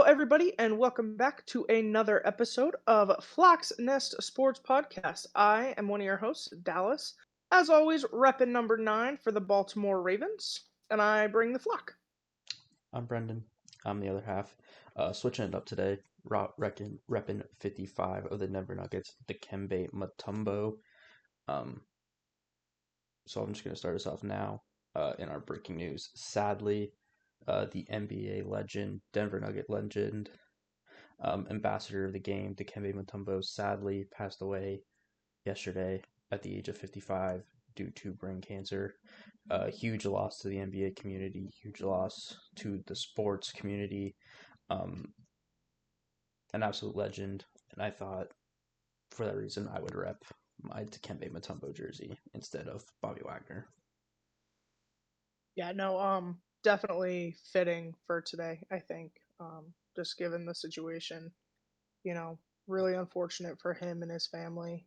Hello, everybody, and welcome back to another episode of Flock's Nest Sports Podcast. I am one of your hosts, Dallas, as always, repping number 9 for the Baltimore Ravens, and I bring the flock. I'm Brendan. I'm the other half. Switching it up today, repping 55 of the Denver Nuggets, Dikembe Mutombo. Um, so I'm just going to start us off now in our breaking news. Sadly, the NBA legend, Denver Nugget legend, ambassador of the game, Dikembe Mutombo, sadly passed away yesterday at the age of 55 due to brain cancer. Huge loss to the NBA community, huge loss to the sports community. Um, an absolute legend, and I thought for that reason I would rep my Dikembe Mutombo jersey instead of Bobby Wagner. Yeah, no, definitely fitting for today, I think, just given the situation, really unfortunate for him and his family.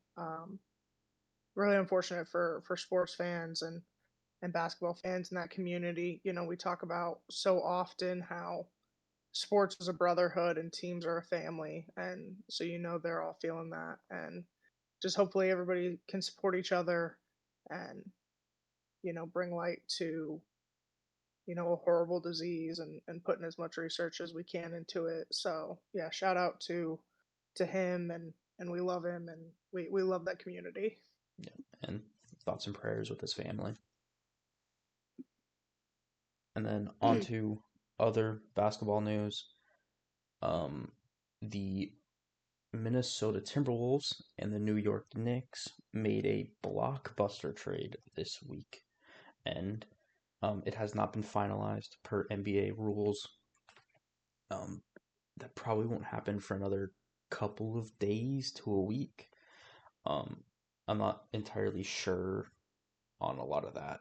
Really unfortunate for sports fans and basketball fans in that community. We talk about so often how sports is a brotherhood and teams are a family, and so they're all feeling that, and just hopefully everybody can support each other and bring light to a horrible disease and putting as much research as we can into it. So yeah, shout out to him, and we love him, and we love that community. Yeah, and thoughts and prayers with his family. And then on to other basketball news. Um, the Minnesota Timberwolves and the New York Knicks made a blockbuster trade this week, and it has not been finalized per NBA rules. Um, that probably won't happen for another couple of days to a week. Um, I'm not entirely sure on a lot of that.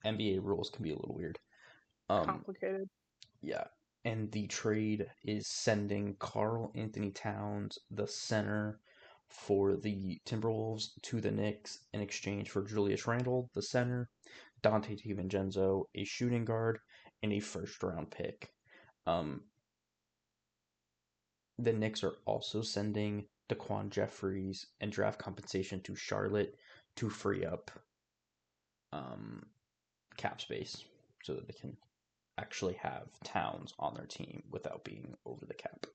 NBA rules can be a little weird. Um, Complicated. yeah, and the trade is sending Carl Anthony Towns, the center for the Timberwolves, to the Knicks in exchange for Julius Randle, the center, Dante DiVincenzo, a shooting guard, and a first round pick. Um, The Knicks are also sending Daquan Jeffries and draft compensation to Charlotte to free up um, cap space so that they can actually have Towns on their team without being over the cap.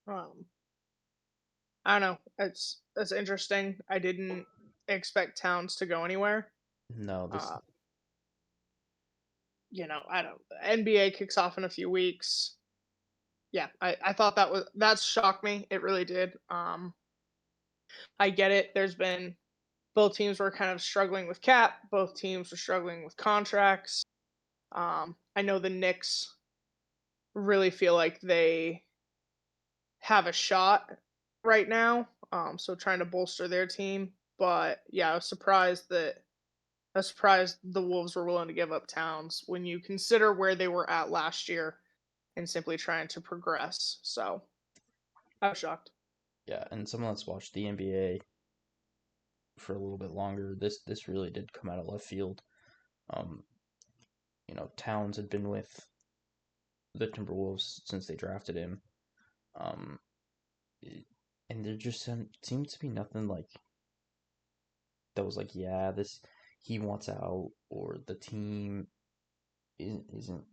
Um, I don't know. It's interesting. I didn't expect Towns to go anywhere. No, this Uh, I don't. NBA kicks off in a few weeks. Yeah, I thought that shocked me. It really did. I get it. There's been both teams were kind of struggling with cap. Both teams were struggling with contracts. I know the Knicks really feel like they have a shot right now. So trying to bolster their team. But yeah, I was surprised the Wolves were willing to give up Towns when you consider where they were at last year and simply trying to progress. So I was shocked. yeah, and someone that's watched the NBA for a little bit longer, this really did come out of left field. Um, Towns had been with the Timberwolves since they drafted him. Um, and there just seemed to be nothing like that was like, yeah, this he wants out or the team isn't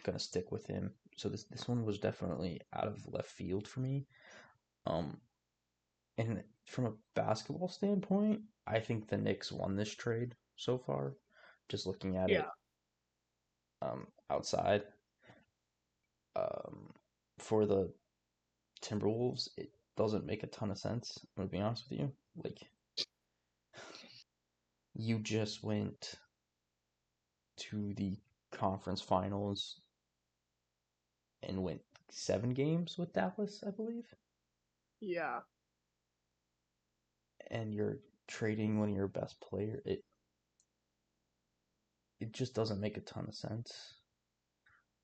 gonna stick with him. So this one was definitely out of left field for me. Um, and from a basketball standpoint, I think the Knicks won this trade so far. Just looking at Yeah. it outside. Um, for the Timberwolves, it doesn't make a ton of sense. I'm gonna be honest with you. Like you just went to the conference finals and went 7 games with Dallas, I believe. Yeah. And you're trading one of your best player. It just doesn't make a ton of sense.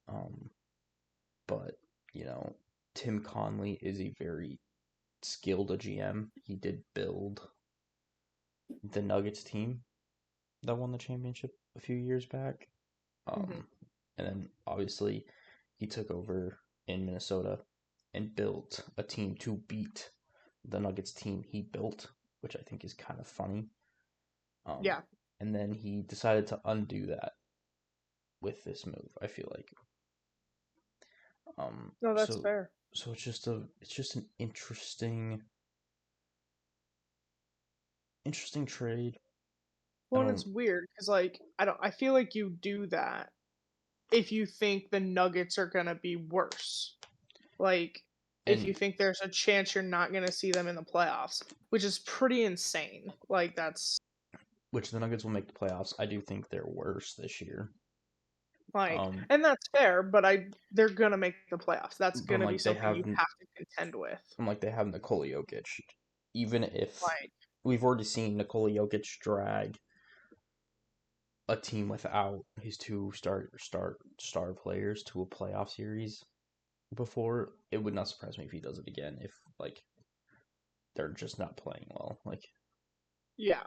Um, but you know, Tim Conley is a very skilled GM. He did build the Nuggets team that won the championship a few years back. Hmm. Um, And then obviously he took over in Minnesota and built a team to beat the Nuggets team he built, which I think is kind of funny. Um, Yeah. and then he decided to undo that with this move, I feel like. Um, No, that's so fair. so it's just an interesting trade. I Well, and don't it's weird because like I feel like you do that if you think the Nuggets are gonna be worse. Like if you and think there's a chance you're not gonna see them in the playoffs, which is pretty insane. Like that's which the Nuggets will make the playoffs. I do think they're worse this year. like, Um, and that's fair, but they're gonna make the playoffs. That's but gonna be something you have to contend with. they have Nikola Jokic. Even if Like, we've already seen Nikola Jokic drag a team without his two star players to a playoff series before, it would not surprise me if he does it again if like they're just not playing well. Like yeah,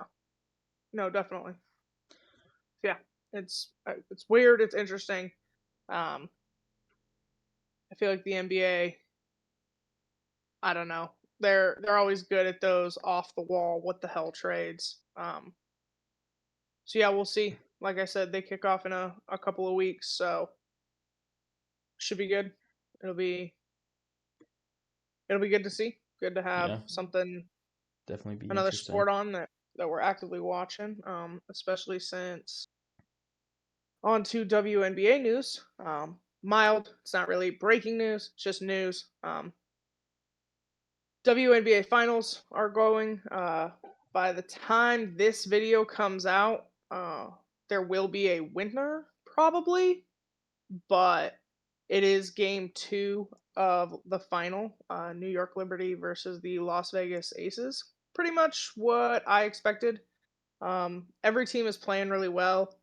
no, definitely, yeah. It's weird. It's interesting. Um, I feel like the NBA. I don't know. They're always good at those off the wall, what the hell trades. So yeah, we'll see. Like I said, they kick off in a couple of weeks, so should be good. It'll be it'll be good to see. Good to have yeah, something definitely be another interesting. sport on that we're actively watching. Especially since on to WNBA news. Mild. It's not really breaking news. It's just news. WNBA finals are going. By the time this video comes out, there will be a winner probably, but it is game 2 of the final. New York Liberty versus the Las Vegas Aces. Pretty much what I expected. Every team is playing really well.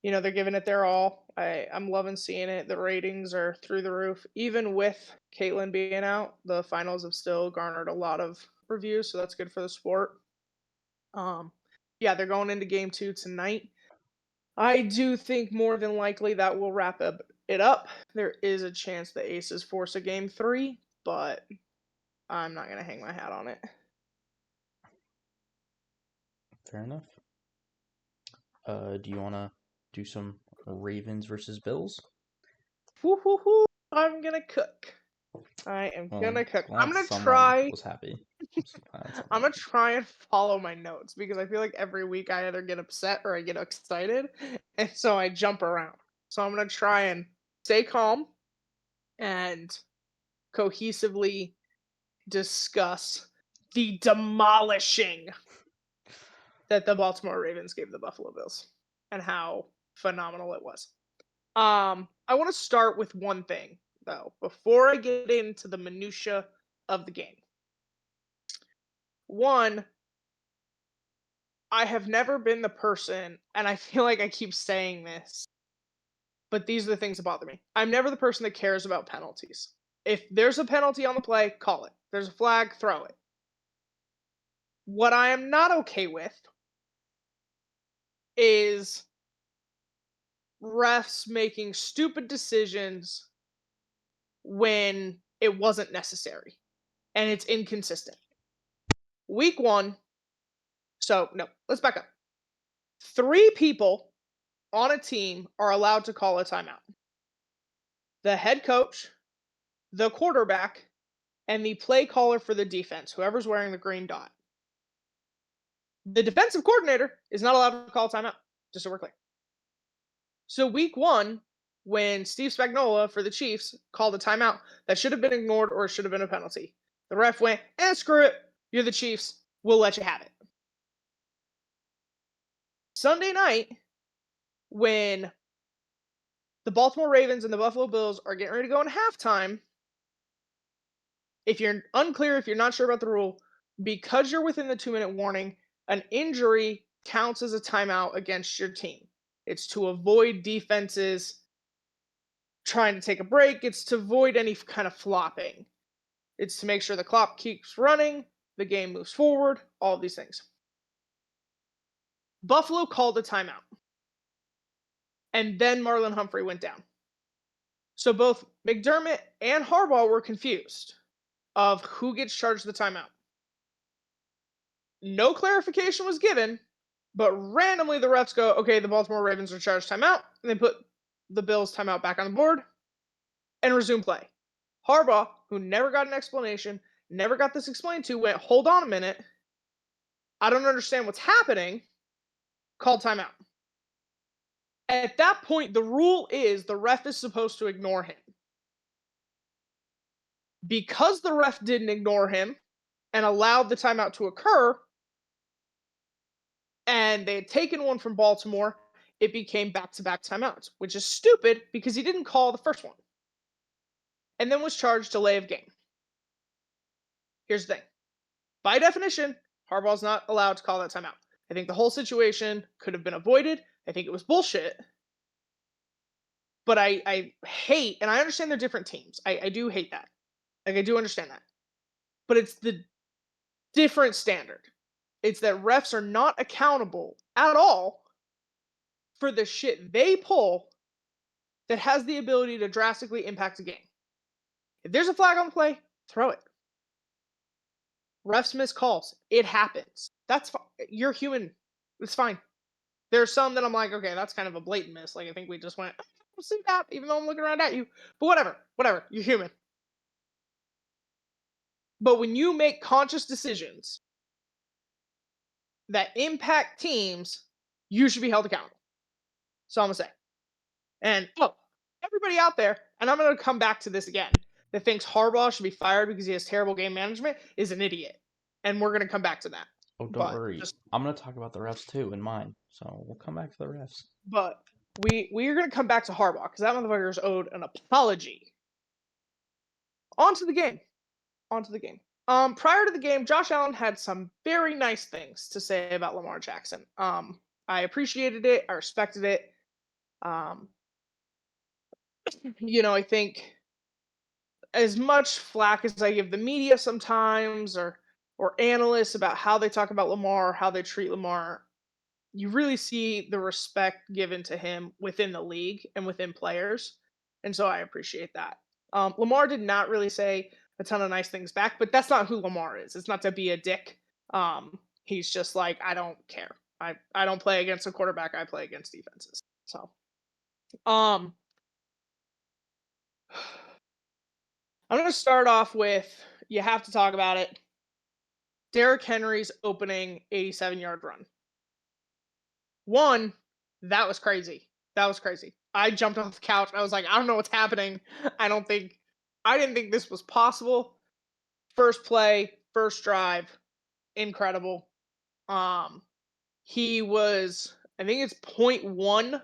They're giving it their all. I'm loving seeing it. The ratings are through the roof. Even with Caitlyn being out, the finals have still garnered a lot of reviews, so that's good for the sport. Um, yeah, they're going into game 2 tonight. I do think more than likely that will wrap it up. There is a chance the Aces force a game 3, but I'm not gonna hang my hat on it. Fair enough. Do you want to do some Ravens versus Bills? Woo-hoo-hoo, I'm gonna cook. I am Well, gonna cook. I'm glad gonna someone try was happy. Glad I'm someone gonna try and follow my notes because I feel like every week I either get upset or I get excited, and so I jump around. So I'm gonna try and stay calm and cohesively discuss the demolishing that the Baltimore Ravens gave the Buffalo Bills and how phenomenal it was. I want to start with one thing though before I get into the minutia of the game. One, I have never been the person, and I feel like I keep saying this, but these are the things that bother me. I'm never the person that cares about penalties. If there's a penalty on the play, call it. There's a flag, throw it. What I am not okay with is refs making stupid decisions when it wasn't necessary and it's inconsistent. Week 1, so no, let's back up. 3 people on a team are allowed to call a timeout. The head coach, the quarterback, and the play caller for the defense, whoever's wearing the green dot. The defensive coordinator is not allowed to call timeout, just so we're clear. So week 1, when Steve Spagnuolo for the Chiefs called a timeout that should have been ignored or it should have been a penalty, the ref went, screw it, you're the Chiefs, we'll let you have it. Sunday night, when the Baltimore Ravens and the Buffalo Bills are getting ready to go in halftime, if you're unclear, if you're not sure about the rule, because you're within the 2-minute warning, an injury counts as a timeout against your team. It's to avoid defenses trying to take a break, it's to avoid any kind of flopping. It's to make sure the clock keeps running, the game moves forward, all of these things. Buffalo called a timeout. and then Marlon Humphrey went down. So both McDermott and Harbaugh were confused of who gets charged the timeout. No clarification was given, but randomly the refs go, okay, the Baltimore Ravens are charged timeout, and they put the Bills timeout back on the board and resume play. Harbaugh, who never got an explanation, never got this explained to, went, hold on a minute. I don't understand what's happening. Called timeout. At that point, the rule is the ref is supposed to ignore him. Because the ref didn't ignore him and allowed the timeout to occur, and they had taken one from Baltimore, it became back to back timeouts, which is stupid because he didn't call the first one and then was charged delay of game. Here's the thing, by definition, Harbaugh's not allowed to call that timeout. I think the whole situation could have been avoided. I think it was bullshit. But I hate, and I understand they're different teams. I do hate that. Like, I do understand that. But it's the different standard. It's that refs are not accountable at all for the shit they pull that has the ability to drastically impact a game. If there's a flag on the play, throw it. Refs miss calls. It happens. That's fine. You're human. It's fine. There's some that I'm like, okay, that's kind of a blatant miss. Like, I think we just went, "Oh, I don't see that, even though I'm looking around at you. But whatever. You're human. But when you make conscious decisions that impact teams, you should be held accountable. So I'm gonna say. And everybody out there, and I'm gonna come back to this again, that thinks Harbaugh should be fired because he has terrible game management is an idiot. And we're gonna come back to that. Oh, don't But worry. just I'm gonna talk about the refs too in mine. So we'll come back to the refs. but we are gonna come back to Harbaugh because that motherfucker is owed an apology. On to the game. On to the game. Prior to the game, Josh Allen had some very nice things to say about Lamar Jackson. I appreciated it. I respected it. Um, I think as much flack as I give the media sometimes or analysts about how they talk about Lamar, how they treat Lamar, you really see the respect given to him within the league and within players. And so I appreciate that. Lamar did not really say a ton of nice things back, but that's not who Lamar is. It's not to be a dick. He's just like, I don't care. I don't play against a quarterback. I play against defenses. So, um, I'm going to start off with you have to talk about it. Derrick Henry's opening 87-yard run. One, that was crazy. That was crazy. I jumped off the couch. I was like, I don't know what's happening. I didn't think this was possible. First play, first drive, incredible. Um, he was, I think it's point 0.1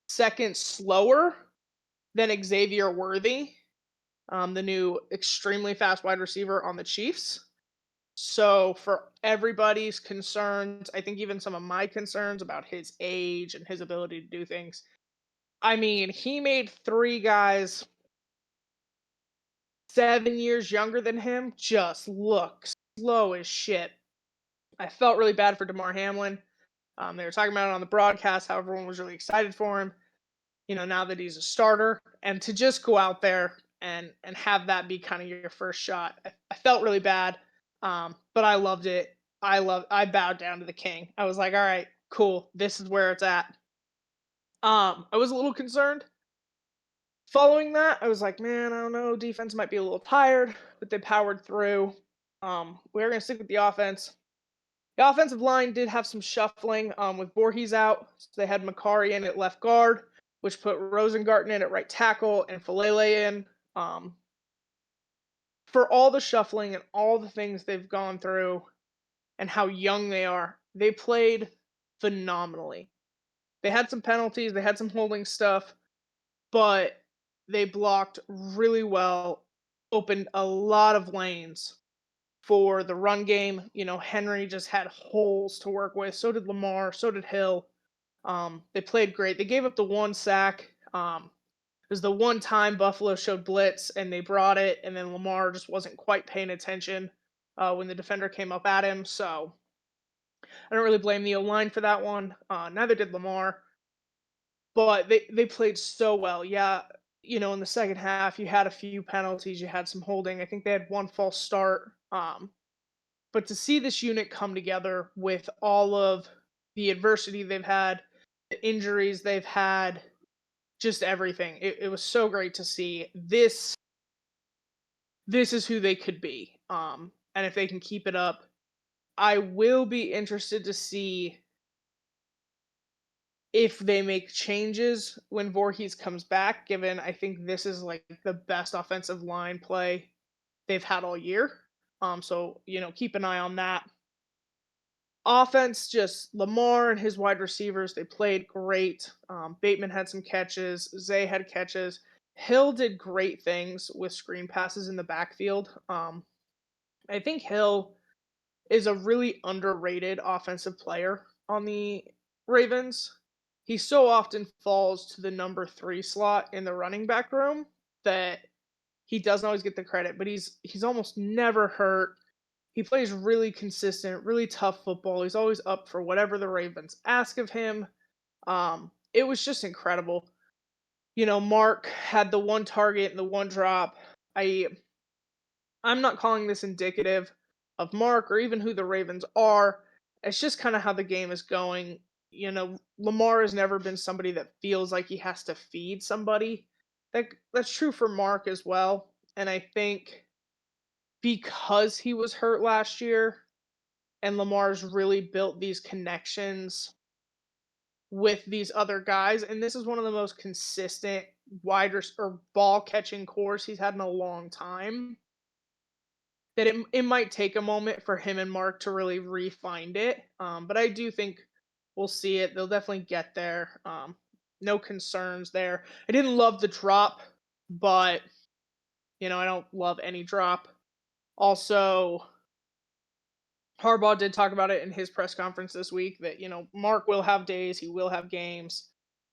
seconds slower than Xavier Worthy, the new extremely fast wide receiver on the Chiefs. So, for everybody's concerns, I think even some of my concerns about his age and his ability to do things, I mean, he made three guys 7 years younger than him just look slow as shit. I felt really bad for DeMar Hamlin. They were talking about it on the broadcast, how everyone was really excited for him, now that he's a starter. And to just go out there and have that be kind of your first shot, I felt really bad. But I loved it. I bowed down to the king. I was like, all right, cool. This is where it's at. I was a little concerned. Following that, I was like, man, I don't know. Defense might be a little tired, but they powered through. We're going to stick with the offense. The offensive line did have some shuffling with Voorhees out. So they had Makari in at left guard, which put Rosengarten in at right tackle and Falele in. For all the shuffling and all the things they've gone through and how young they are, they played phenomenally. They had some penalties, they had some holding stuff, but they blocked really well, opened a lot of lanes for the run game. Henry just had holes to work with. So did Lamar. So did Hill. They played great. They gave up the one sack. It was the one time Buffalo showed blitz and they brought it, and then Lamar just wasn't quite paying attention when the defender came up at him. So I don't really blame the O line for that one. Neither did Lamar. but they played so well. Yeah, in the second half, you had a few penalties, you had some holding. I think they had one false start. But to see this unit come together with all of the adversity they've had, the injuries they've had, just everything, it was so great to see. This is who they could be. And if they can keep it up, I will be interested to see if they make changes when Voorhees comes back, given I think this is like the best offensive line play they've had all year. So keep an eye on that. Offense, just Lamar and his wide receivers, they played great. Bateman had some catches, Zay had catches. Hill did great things with screen passes in the backfield. I think Hill is a really underrated offensive player on the Ravens. He so often falls to the number 3 slot in the running back room that he doesn't always get the credit, but he's almost never hurt. He plays really consistent, really tough football. He's always up for whatever the Ravens ask of him. It was just incredible. Mark had the one target and the one drop. I I'm not calling this indicative of Mark or even who the Ravens are. It's just kind of how the game is going. Lamar has never been somebody that feels like he has to feed somebody. That's true for Mark as well. And I think because he was hurt last year and Lamar's really built these connections with these other guys, and this is one of the most consistent or ball catching cores he's had in a long time, that it might take a moment for him and Mark to really re-find it. But I do think we'll see it. They'll definitely get there. No concerns there. I didn't love the drop, but I don't love any drop. Also, Harbaugh did talk about it in his press conference this week that Mark will have days, he will have games.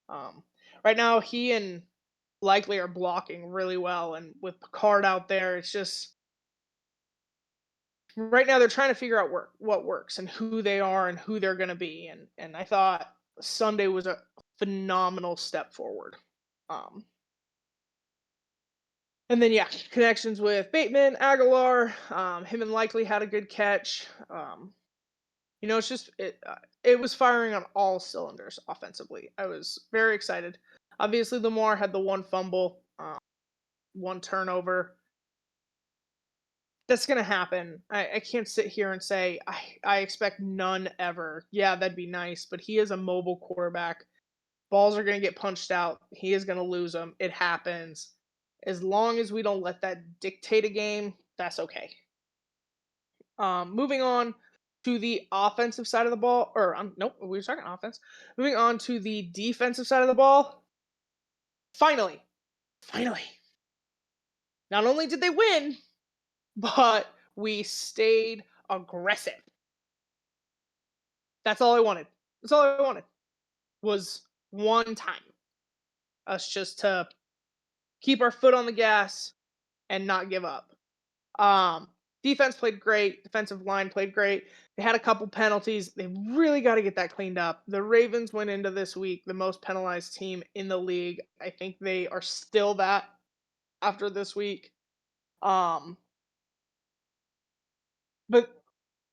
Um, right now, he and Likely are blocking really well, and with Picard out there, it's just right now they're trying to figure out what works and who they are and who they're going to be. And I thought Sunday was a phenomenal step forward. Um, and then yeah, connections with Bateman, Aguilar, him and Likely had a good catch. It's just it was firing on all cylinders offensively. I was very excited. Obviously, Lamar had the one fumble, one turnover. That's gonna happen. I can't sit here and say I expect none ever. Yeah, that'd be nice, but he is a mobile quarterback. Balls are gonna get punched out. He is gonna lose them. It happens. As long as we don't let that dictate a game, that's okay. Moving on to the offensive side of the ball, or nope, we were talking offense. Moving on to the defensive side of the ball. Finally, finally, not only did they win, but we stayed aggressive. That's all I wanted. That's all I wanted was one time. Us just to keep our foot on the gas and not give up. Um, Defense played great. Defensive line played great. They had a couple penalties. They really got to get that cleaned up. The Ravens went into this week the most penalized team in the league. I think they are still that after this week. Um, but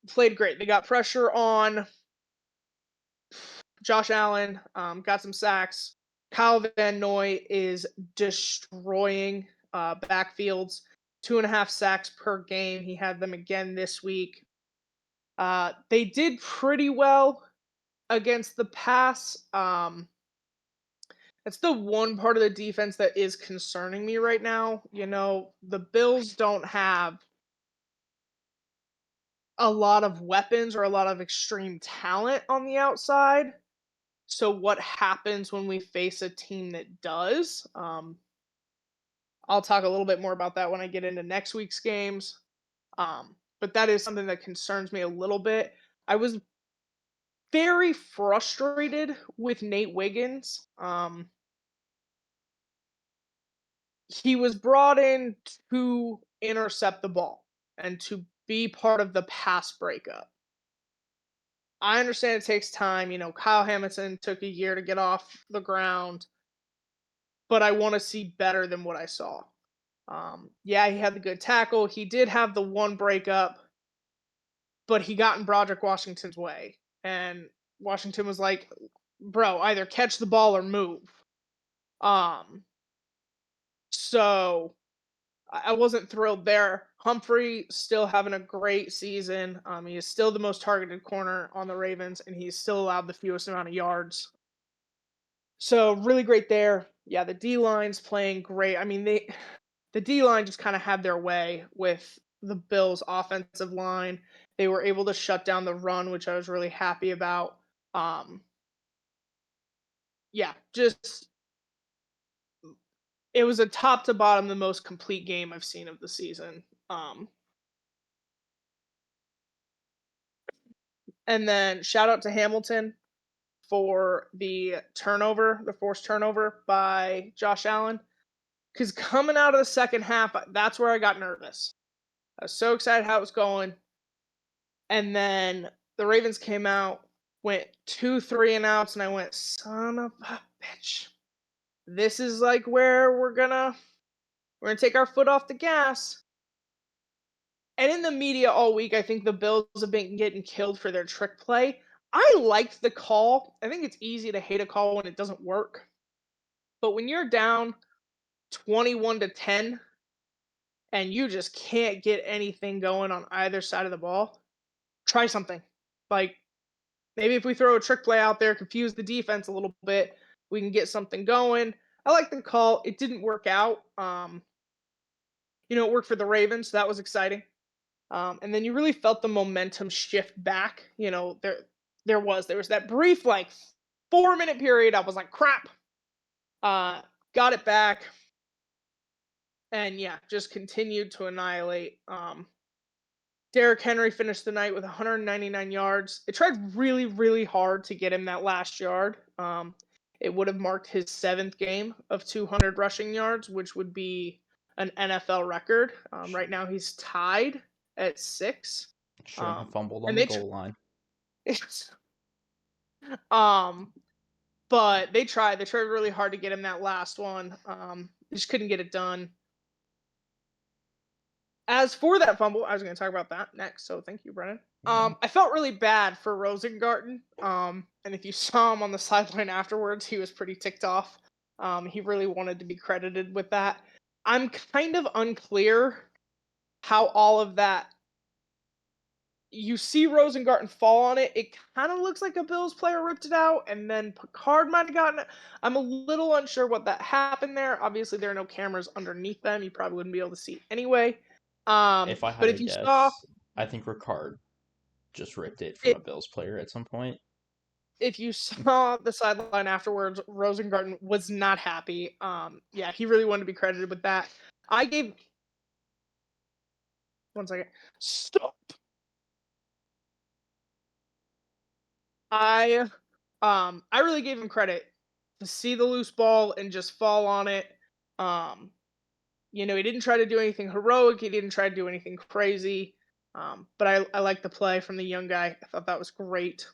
played great. They got pressure on Josh Allen, got some sacks. Kyle Van Noy is destroying backfields. 2.5 sacks per game. He had them again this week. They did pretty well against the pass. That's the one part of the defense that is concerning me right now. The Bills don't have a lot of weapons or a lot of extreme talent on the outside. So what happens when we face a team that does? I'll talk a little bit more about that when I get into next week's games. But that is something that concerns me a little bit. I was very frustrated with Nate Wiggins. He was brought in to intercept the ball and to be part of the pass breakup. I understand it takes time. Kyle Hamilton took a year to get off the ground, but I want to see better than what I saw. Yeah, he had the good tackle. He did have the one breakup, but he got in Broderick Washington's way. And Washington was like, bro, either catch the ball or move. Um, so I wasn't thrilled there. Humphrey still having a great season. He is still the most targeted corner on the Ravens, and he's still allowed the fewest amount of yards. So really great there. Yeah, the D line's playing great. I mean, the D line just kind of had their way with the Bills' offensive line. They were able to shut down the run, which I was really happy about. Um, yeah, just it was a top to bottom the most complete game I've seen of the season. And then shout out to Hamilton for the forced turnover by Josh Allen. Because coming out of the second half, that's where I got nervous. I was so excited how it was going. And then the Ravens came out, went 2 3 and outs, and I went, son of a bitch. This is like where we're gonna take our foot off the gas. And in the media all week, I think the Bills have been getting killed for their trick play. I liked the call. I think it's easy to hate a call when it doesn't work. But when you're down 21-10 and you just can't get anything going on either side of the ball, try something. Like maybe if we throw a trick play out there, confuse the defense a little bit, we can get something going. I like the call. It didn't work out. It worked for the Ravens. So that was exciting. And then you really felt the momentum shift back. There was that brief like 4 minute period. I was like, crap. Got it back, and yeah, just continued to annihilate. Derrick Henry finished the night with 199 yards. It tried really, really hard to get him that last yard. It would have marked his seventh game of 200 rushing yards, which would be an NFL record. Sh- Right now, he's tied at 6. Shouldn't have Um, fumbled on and the they, goal line. um, but they tried. They tried really hard to get him that last one. They just couldn't get it done. As for that fumble, I was going to talk about that next. So thank you, Brennan. Yeah. I felt really bad for Rosengarten. And if you saw him on the sideline afterwards, he was pretty ticked off. He really wanted to be credited with that. I'm kind of unclear how all of that. You see Rosengarten fall on it. It kind of looks like a Bills player ripped it out, and then Picard might have gotten it. I'm a little unsure what that happened there. Obviously, there are no cameras underneath them. You probably wouldn't be able to see anyway. If I had But to if you saw guess, I think Ricard just ripped it from it, a Bills player at some point. if you saw the sideline afterwards, Rosengarten was not happy. Yeah, he really wanted to be credited with that. I gave 1 second. Stop. I I really gave him credit to see the loose ball and just fall on it. Um, he didn't try to do anything heroic. He didn't try to do anything crazy. But I like the play from the young guy. I thought that was great.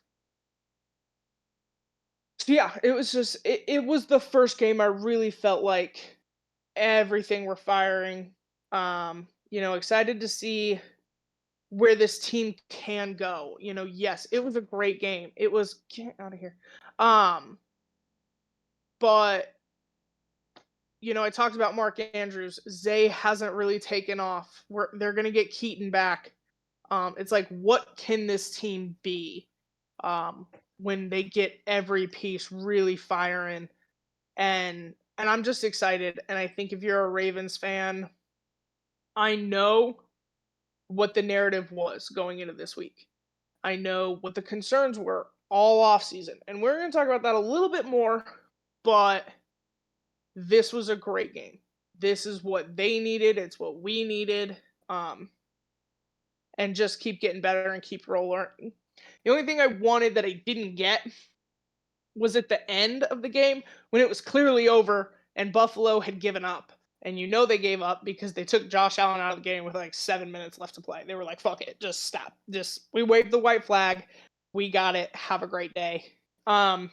So yeah, it was the first game I really felt like everything were firing. Excited to see where this team can go. Yes, it was a great game. It was get out of here. But I talked about Mark Andrews. Zay hasn't really taken off. They're gonna get Keaton back. It's like, what can this team be when they get every piece really firing? And I'm just excited. And I think if you're a Ravens fan, I know what the narrative was going into this week. I know what the concerns were all off season, and we're going to talk about that a little bit more. But this was a great game. This is what they needed. It's what we needed. And just keep getting better and keep rolling. The only thing I wanted that I didn't get was at the end of the game when it was clearly over and Buffalo had given up. And they gave up because they took Josh Allen out of the game with like 7 minutes left to play. They were like, fuck it, just stop. We waved the white flag. We got it. Have a great day. I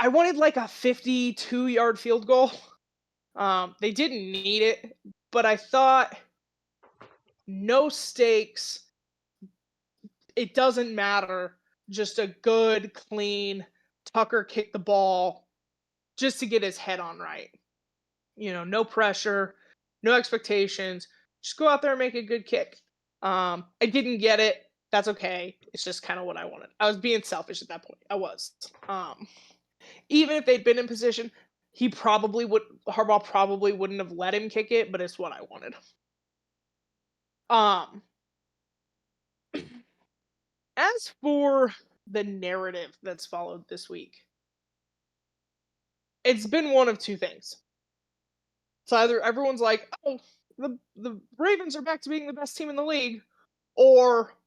wanted like a 52-yard field goal. They didn't need it, but I thought no stakes. It doesn't matter. Just a good, clean Tucker kick the ball just to get his head on right. No pressure, no expectations. Just go out there and make a good kick. I didn't get it. That's okay. It's just kind of what I wanted. I was being selfish at that point. I was. Even if they'd been in position, Harbaugh probably wouldn't have let him kick it, but it's what I wanted. As for the narrative that's followed this week, it's been one of two things. So either everyone's like, "Oh, the Ravens are back to being the best team in the league," or,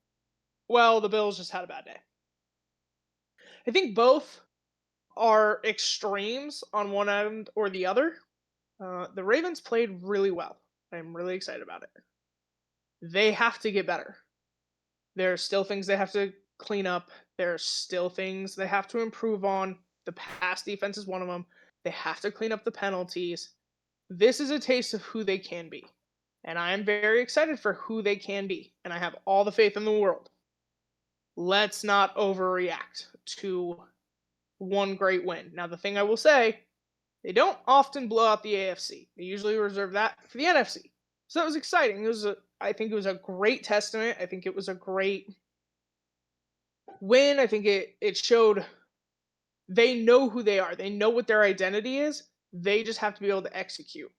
"Well, the Bills just had a bad day." I think both are extremes on one end or the other. The Ravens played really well. I'm really excited about it. They have to get better. There are still things they have to clean up. There are still things they have to improve on. The pass defense is one of them. They have to clean up the penalties. This is a taste of who they can be. And I am very excited for who they can be. And I have all the faith in the world. Let's not overreact to one great win. Now, the thing I will say, they don't often blow out the AFC. They usually reserve that for the NFC. So that was exciting. I think it was a great testament. I think it was a great win. I think it showed they know who they are. They know what their identity is. They just have to be able to execute.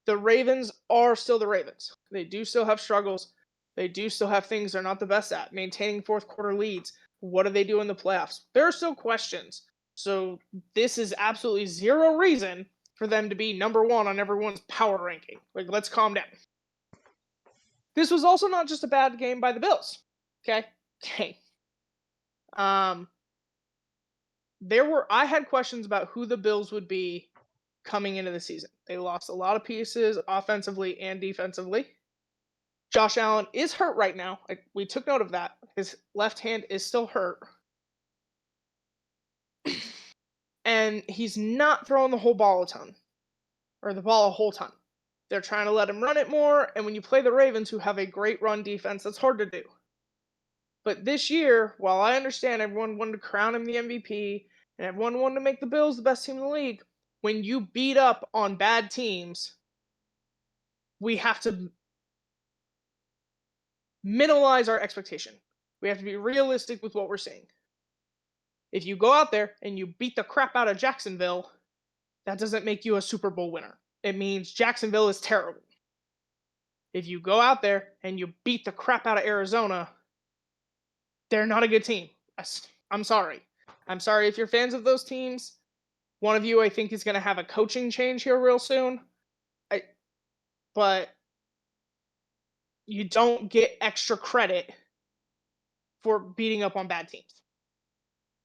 The Ravens are still the Ravens. They do still have struggles. They do still have things they're not the best at. Maintaining fourth quarter leads. What do they do in the playoffs? There are still questions. So this is absolutely zero reason for them to be number one on everyone's power ranking. Like, let's calm down. This was also not just a bad game by the Bills. Okay? I had questions about who the Bills would be coming into the season. They lost a lot of pieces offensively and defensively. Josh Allen is hurt right now. We took note of that. His left hand is still hurt. And he's not throwing the whole ball a ton. Or the ball a whole ton. They're trying to let him run it more, and when you play the Ravens, who have a great run defense, that's hard to do. But this year, while I understand everyone wanted to crown him the MVP, and everyone wanted to make the Bills the best team in the league, when you beat up on bad teams, we have to minimize our expectation. We have to be realistic with what we're seeing. If you go out there and you beat the crap out of Jacksonville, that doesn't make you a Super Bowl winner. It means Jacksonville is terrible. If you go out there and you beat the crap out of Arizona, they're not a good team. I'm sorry. I'm sorry if you're fans of those teams. One of you, I think, is going to have a coaching change here real soon. But you don't get extra credit for beating up on bad teams.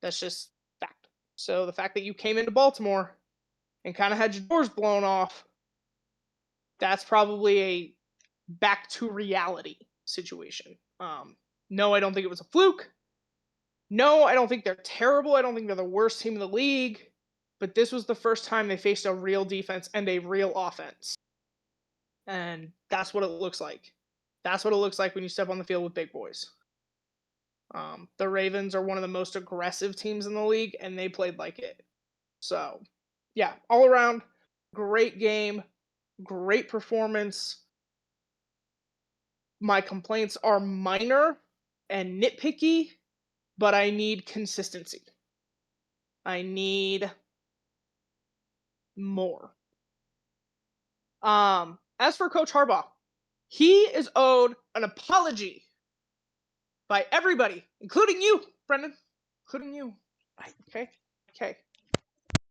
That's just fact. So the fact that you came into Baltimore and kind of had your doors blown off, that's probably a back to reality situation. No, I don't think it was a fluke. No, I don't think they're terrible. I don't think they're the worst team in the league. But this was the first time they faced a real defense and a real offense. And that's what it looks like. That's what it looks like when you step on the field with big boys. The Ravens are one of the most aggressive teams in the league, and they played like it. So, yeah, all around, great game, great performance. My complaints are minor and nitpicky, but I need consistency. I need more. As for Coach Harbaugh, he is owed an apology by everybody, including you, Brendan, including you. Okay.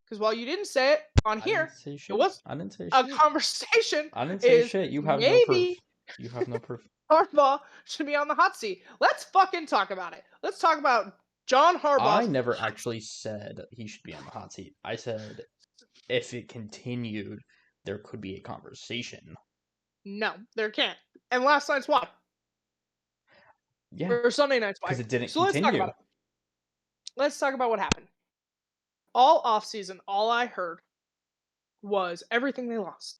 Because while you didn't say it on I didn't here, say it shit. was I didn't say a shit. conversation. I didn't say shit. You have no proof. Maybe You have no proof. Harbaugh should be on the hot seat. Let's fucking talk about it. Let's talk about John Harbaugh. I never actually said he should be on the hot seat. I said if it continued, there could be a conversation. No, there can't. And last night's what? Yeah, or Sunday Night because Spike. it didn't So let's talk continue. about it. Let's talk about what happened. All offseason, all I heard was everything they lost.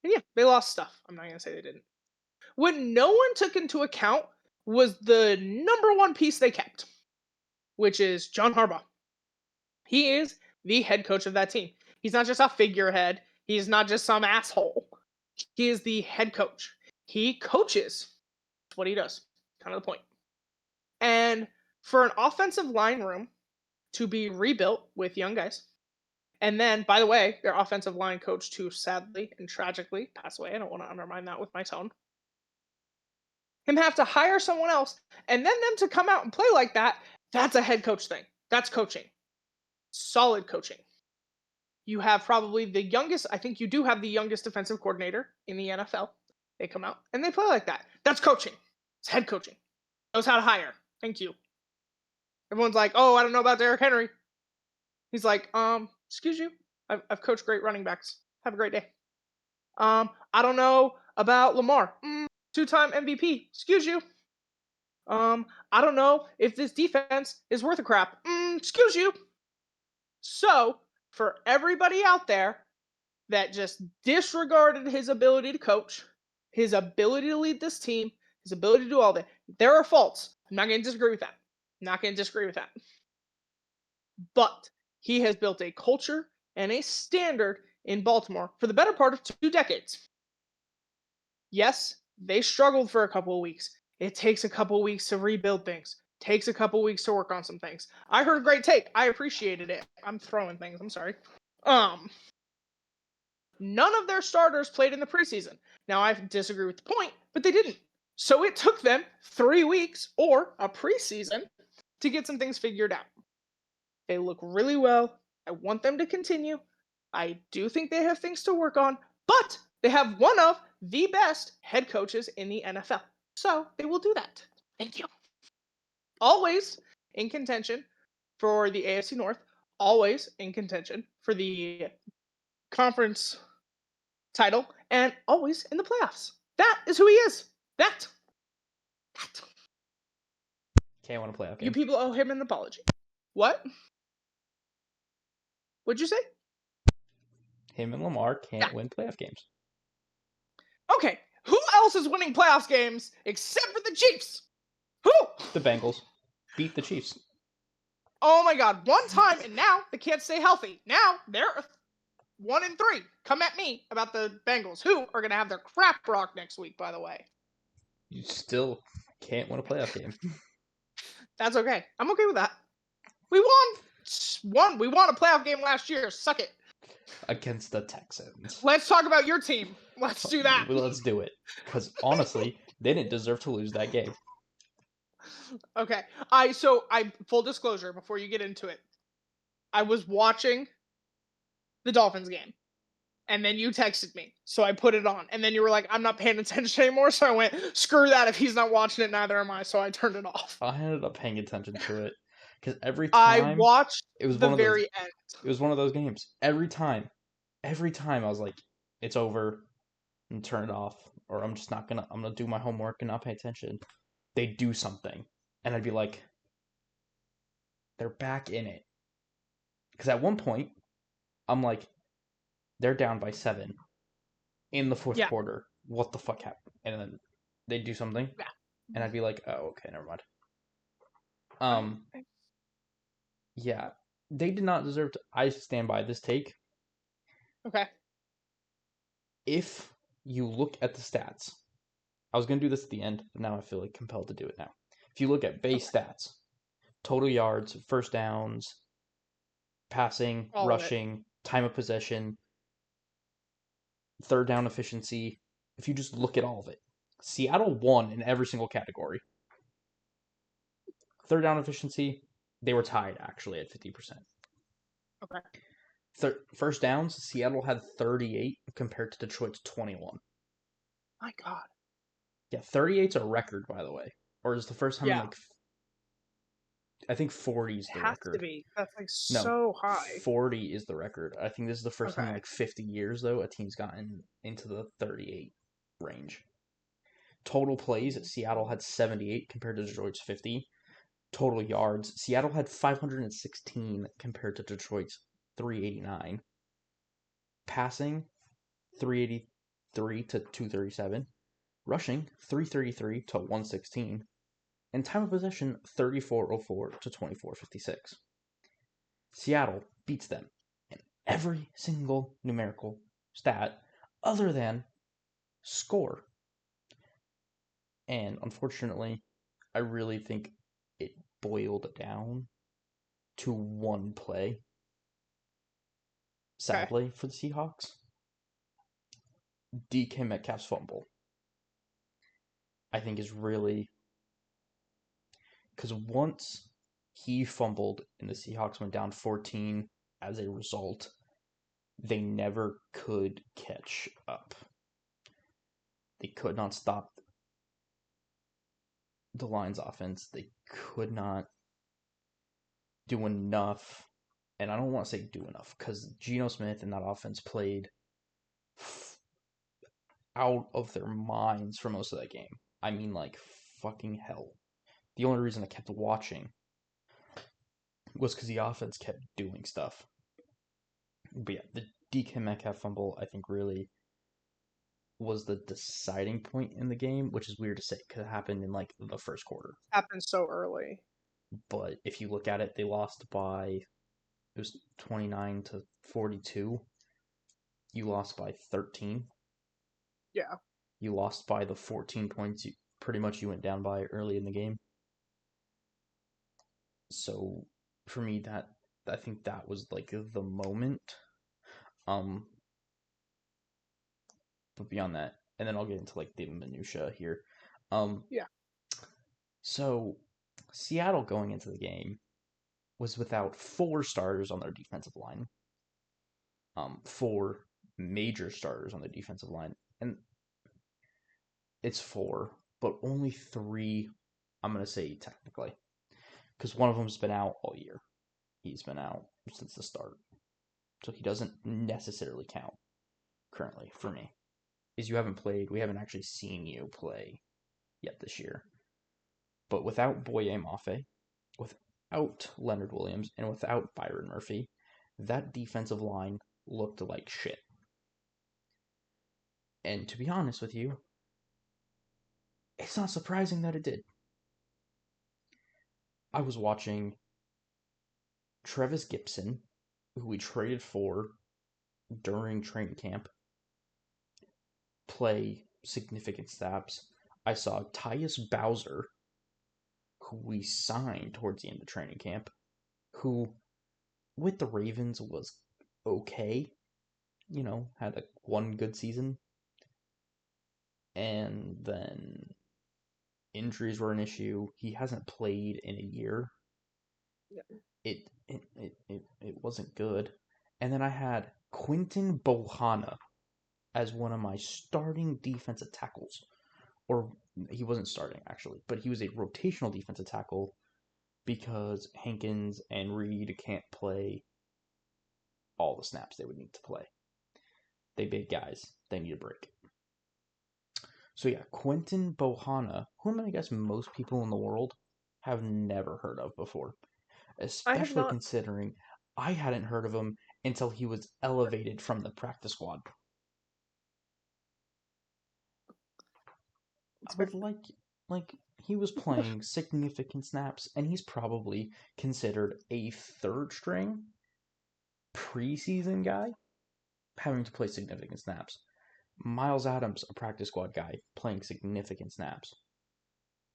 And yeah, they lost stuff. I'm not going to say they didn't. What no one took into account was the number one piece they kept, which is John Harbaugh. He is the head coach of that team. He's not just a figurehead, he's not just some asshole. He is the head coach. He coaches. That's what he does. Kind of the point. And for an offensive line room to be rebuilt with young guys, and then, by the way, their offensive line coach, too, sadly and tragically passed away. I don't want to undermine that with my tone. Him have to hire someone else, and then them to come out and play like that, that's a head coach thing. That's coaching. Solid coaching. You have probably the youngest, I think you do have the youngest defensive coordinator in the NFL. They come out and they play like that. That's coaching. It's head coaching. Knows how to hire. Thank you. Everyone's like, oh, I don't know about Derrick Henry. He's like, excuse you. I've coached great running backs. Have a great day. I don't know about Lamar. Two-time MVP. Excuse you. I don't know if this defense is worth a crap. Excuse you. So, for everybody out there that just disregarded his ability to coach, his ability to lead this team, his ability to do all that, there are faults. I'm not going to disagree with that. Not going to disagree with that. But he has built a culture and a standard in Baltimore for the better part of 2 decades. Yes, they struggled for a couple of weeks. It takes a couple of weeks to rebuild things. Takes a couple of weeks to work on some things. I heard a great take. I appreciated it. I'm throwing things. I'm sorry. None of their starters played in the preseason. Now I disagree with the point, but they didn't. So it took them 3 weeks or a preseason to get some things figured out. They look really well. I want them to continue. I do think they have things to work on, but they have one of the best head coaches in the NFL. So they will do that. Thank you. Always in contention for the AFC North, always in contention for the conference title, and always in the playoffs. That is who he is. That. Can't win a playoff You game. people owe him an apology. What? What'd you say? Him and Lamar Yeah. can't win playoff games. Okay. Who else is winning playoffs games except for the Chiefs? Who? The Bengals beat the Chiefs. Oh my God. One time, and now they can't stay healthy. Now they're 1-3. Come at me about the Bengals, who are going to have their crap rocked next week, by the way. You still can't win a playoff game. That's okay. I'm okay with that. We won. We won a playoff game last year. Suck it. Against the Texans. Let's talk about your team. Let's do that. Well, let's do it. Because honestly, they didn't deserve to lose that game. Okay. Full disclosure before you get into it. I was watching the Dolphins game. And then you texted me. So I put it on. And then you were like, I'm not paying attention anymore. So I went, screw that. If he's not watching it, neither am I. So I turned it off. I ended up paying attention to it. Because every I time watched it was the one of those very end. it was one of those games. Every time I was like, it's over and turn it off. Or I'm gonna do my homework and not pay attention. They do something. And I'd be like, they're back in it. Because at one point, I'm like, they're down by 7 in the fourth Yeah. quarter. What the fuck happened? And then they'd do something. Yeah. And I'd be like, oh, okay, never mind. Yeah. They did not deserve to. I stand by this take. Okay. If you look at the stats, I was going to do this at the end, but now I feel like compelled to do it now. If you look at base stats, total yards, first downs, passing, All of it. rushing, time of possession, third down efficiency, if you just look at all of it, Seattle won in every single category. Third down efficiency, they were tied actually at 50%. Okay. First downs, Seattle had 38 compared to Detroit's 21. My God. Yeah, 38's a record, by the way. Or is the first time in like, I think 40 is the It has record. to be. That's like No, so high. 40 is the record. I think this is the first time in like 50 years, though, a team's gotten into the 38 range. Total plays, Seattle had 78 compared to Detroit's 50. Total yards, Seattle had 516 compared to Detroit's 389. Passing, 383 to 237. Rushing, 333 to 116. And time of possession, 3404 to 2456. Seattle beats them in every single numerical stat other than score. And unfortunately, I really think it boiled down to one play, Okay. sadly, for the Seahawks. DK Metcalf's fumble, I think, is really because once he fumbled and the Seahawks went down 14 as a result, they never could catch up. They could not stop the Lions' offense. They could not do enough. And I don't want to say do enough because Geno Smith and that offense played out of their minds for most of that game. I mean, like, fucking hell. The only reason I kept watching was because the offense kept doing stuff. But yeah, the DK Metcalf fumble, I think, really was the deciding point in the game, which is weird to say because it happened in like the first quarter. Happened so early. But if you look at it, they lost by it was 29 to 42. You lost by 13. Yeah. You lost by the 14 points you pretty much you went down by early in the game. So for me, that I think that was like the moment. Um, but beyond that, and then I'll get into like the minutia here. Um, Yeah. so Seattle going into the game was without four starters on their defensive line. Four major starters on the defensive line, and it's four, but only three. I'm gonna say technically, because one of them's been out all year. He's been out since the start, so he doesn't necessarily count currently for me. Is you haven't played. We haven't actually seen you play yet this year. But without Boye Mafe, without Leonard Williams, and without Byron Murphy, that defensive line looked like shit. And to be honest with you, it's not surprising that it did. I was watching Trevis Gibson, who we traded for during training camp, play significant snaps. I saw Tyus Bowser, who we signed towards the end of training camp, who with the Ravens was okay, had a one good season. And then injuries were an issue. He hasn't played in a year. Yeah. It wasn't good. And then I had Quinton Bohanna as one of my starting defensive tackles. Or he wasn't starting actually, but he was a rotational defensive tackle because Hankins and Reed can't play all the snaps they would need to play. They big guys. They need a break. So yeah, Quentin Bohanna, whom I guess most people in the world have never heard of before, I have especially not. considering I hadn't heard of him until he was elevated from the practice squad. It's fair. But like he was playing significant snaps and he's probably considered a third string preseason guy having to play significant snaps. Miles Adams, a practice squad guy, playing significant snaps.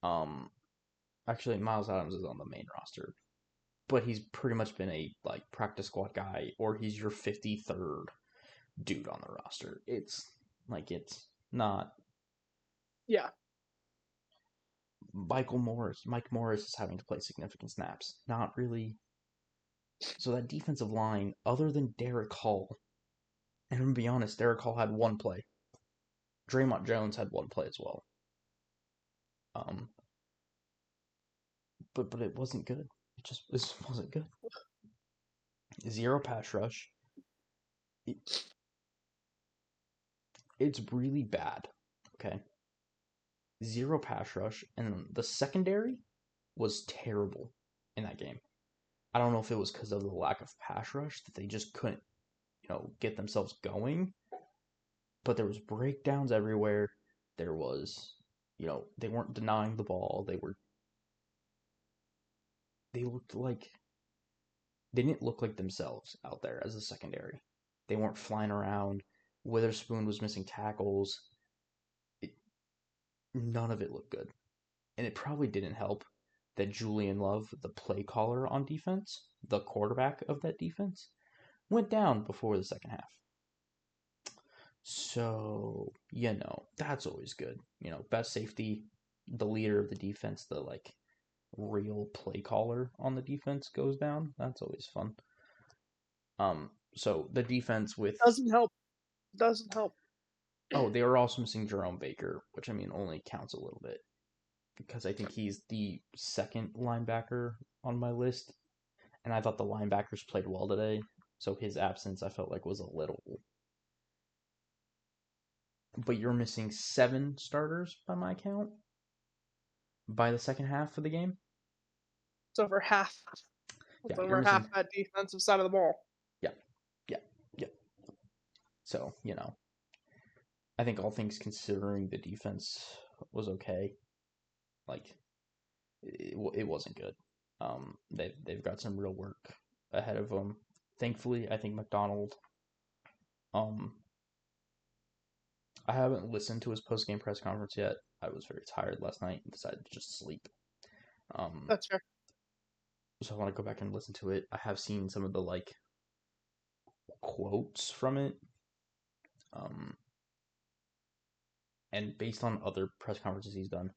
Um, Actually, Miles Adams is on the main roster, but he's pretty much been a like practice squad guy, or he's your 53rd dude on the roster. It's not Yeah. Michael Morris. Mike Morris is having to play significant snaps. Not really. So that defensive line, other than Derek Hall, and I'm gonna be honest, Derek Hall had one play. Draymond Jones had one play as well. Um, but it wasn't good. It wasn't good. Zero pass rush. It, it's really bad. Okay. zero pass rush, and the secondary was terrible in that game. I don't know if it was because of the lack of pass rush that they just couldn't, get themselves going, but there was breakdowns everywhere. There was, they weren't denying the ball. They looked like they didn't look like themselves out there as a secondary. They weren't flying around. Witherspoon was missing tackles. It, none of it looked good. And it probably didn't help that Julian Love, the play caller on defense, the quarterback of that defense, went down before the second half. So, that's always good. Best safety, the leader of the defense, the real play caller on the defense goes down. That's always fun. So the defense with Doesn't help. Doesn't help. they were also missing Jerome Baker, which I mean only counts a little bit because I think he's the second linebacker on my list, and I thought the linebackers played well today. So his absence I felt like was a little. But you're missing 7 starters by my count by the second half of the game. It's over half. Yeah, It's you're over half missing. that defensive side of the ball. Yeah, yeah, yeah. So I think all things considering, the defense was okay. Like it wasn't good. They've got some real work ahead of them. Thankfully, I think McDonald. Um, I haven't listened to his post game press conference yet. I was very tired last night and decided to just sleep. Um, That's fair. so I want to go back and listen to it. I have seen some of the quotes from it. And based on other press conferences he's done,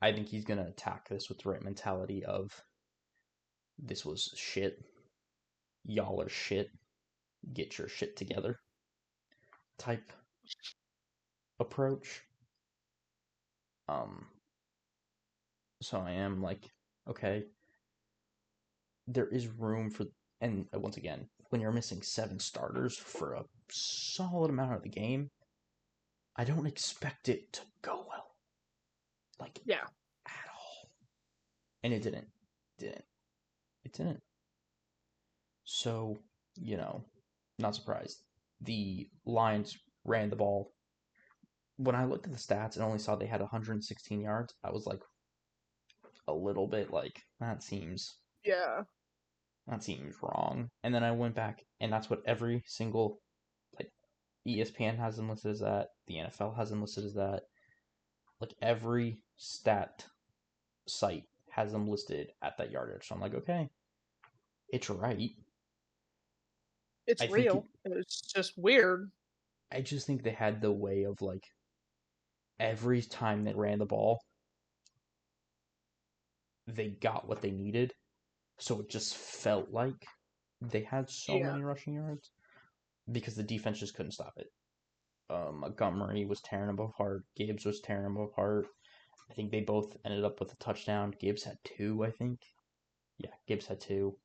I think he's gonna attack this with the right mentality of this was shit, y'all are shit, get your shit together type approach. Um, so I am okay, there is room for, and once again, when you're missing 7 starters for a solid amount of the game, I don't expect it to go well, Yeah. at all. And it didn't, it didn't. So, you know, not surprised. The Lions ran the ball. When I looked at the stats and only saw they had 116 yards, I was a little bit Yeah. that seems wrong. And then I went back, and that's what every single like ESPN has them listed as that. The NFL has them listed as that. Every stat site has them listed at that yardage. So I'm like, okay, it's right. I It's think it. real. It's just weird. I just think they had the way of every time they ran the ball, they got what they needed. So it just felt like they had so Yeah. many rushing yards because the defense just couldn't stop it. Montgomery was tearing them apart. Gibbs was tearing them apart. I think they both ended up with a touchdown. Gibbs had 2, I think. Yeah, Gibbs had 2.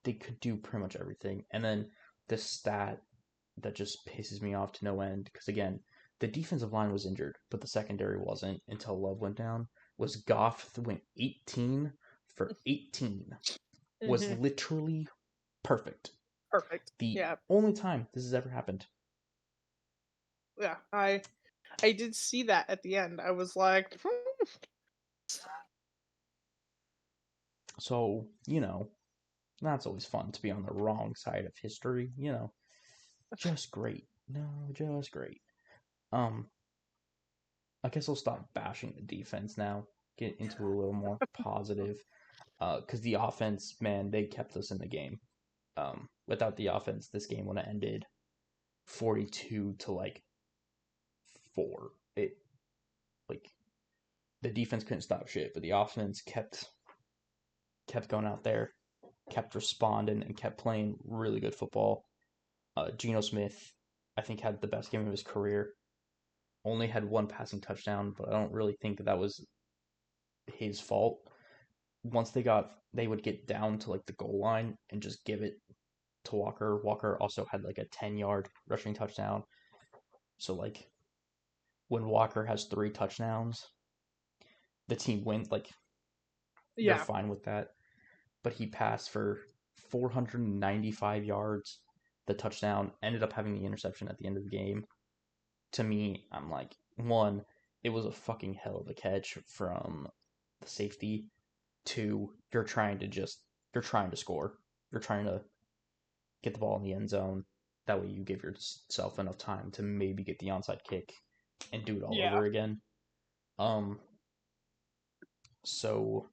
They could do pretty much everything. And then the stat that just pisses me off to no end because again, the defensive line was injured, but the secondary wasn't until Love went down. Was Goff went 18 for 18, was Hmm. literally perfect. Perfect. The Yeah. only time this has ever happened. Yeah. I did see that at the end. I was like, So, that's always fun to be on the wrong side of history. Just great. No, just great. Um, I guess I'll stop bashing the defense now. Get into a little more positive. Because the offense, man, they kept us in the game. Without the offense, this game would have ended 42 to 4. It like the defense couldn't stop shit, but the offense kept going out there, kept responding, and kept playing really good football. Geno Smith, I think, had the best game of his career. Only had 1 passing touchdown, but I don't really think that was his fault. Once they would get down to the goal line and just give it to Walker. Walker also had a 10-yard rushing touchdown. So when Walker has 3 touchdowns, the team wins. Like, they're Yeah. fine with that. But he passed for 495 yards. The touchdown ended up having the interception at the end of the game. To me, I'm like, one, it was a fucking hell of a catch from the safety. Two, you're trying to score. You're trying to get the ball in the end zone. That way you give yourself enough time to maybe get the onside kick and do it all Yeah. over again. Um, so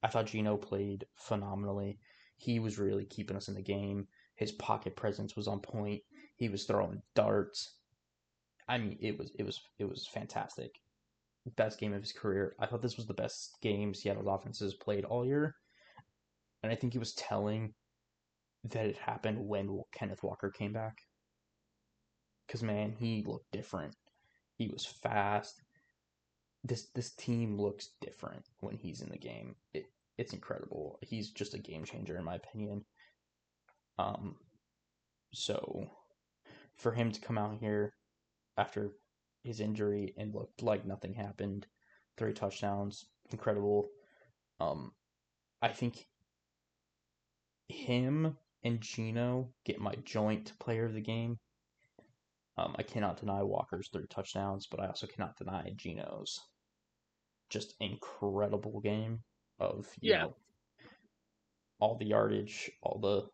I thought Gino played phenomenally. He was really keeping us in the game. His pocket presence was on point. He was throwing darts. I mean, it was fantastic. Best game of his career. I thought this was the best game Seattle's offenses played all year, and I think it was telling that it happened when Kenneth Walker came back. Because man, he looked different. He was fast. This team looks different when he's in the game. It's incredible. He's just a game changer in my opinion. Um, so for him to come out here after his injury and looked like nothing happened, 3 touchdowns, incredible. Um, I think him and Gino get my joint player of the game. I cannot deny Walker's 3 touchdowns, but I also cannot deny Gino's just incredible game of Yeah. all the yardage, all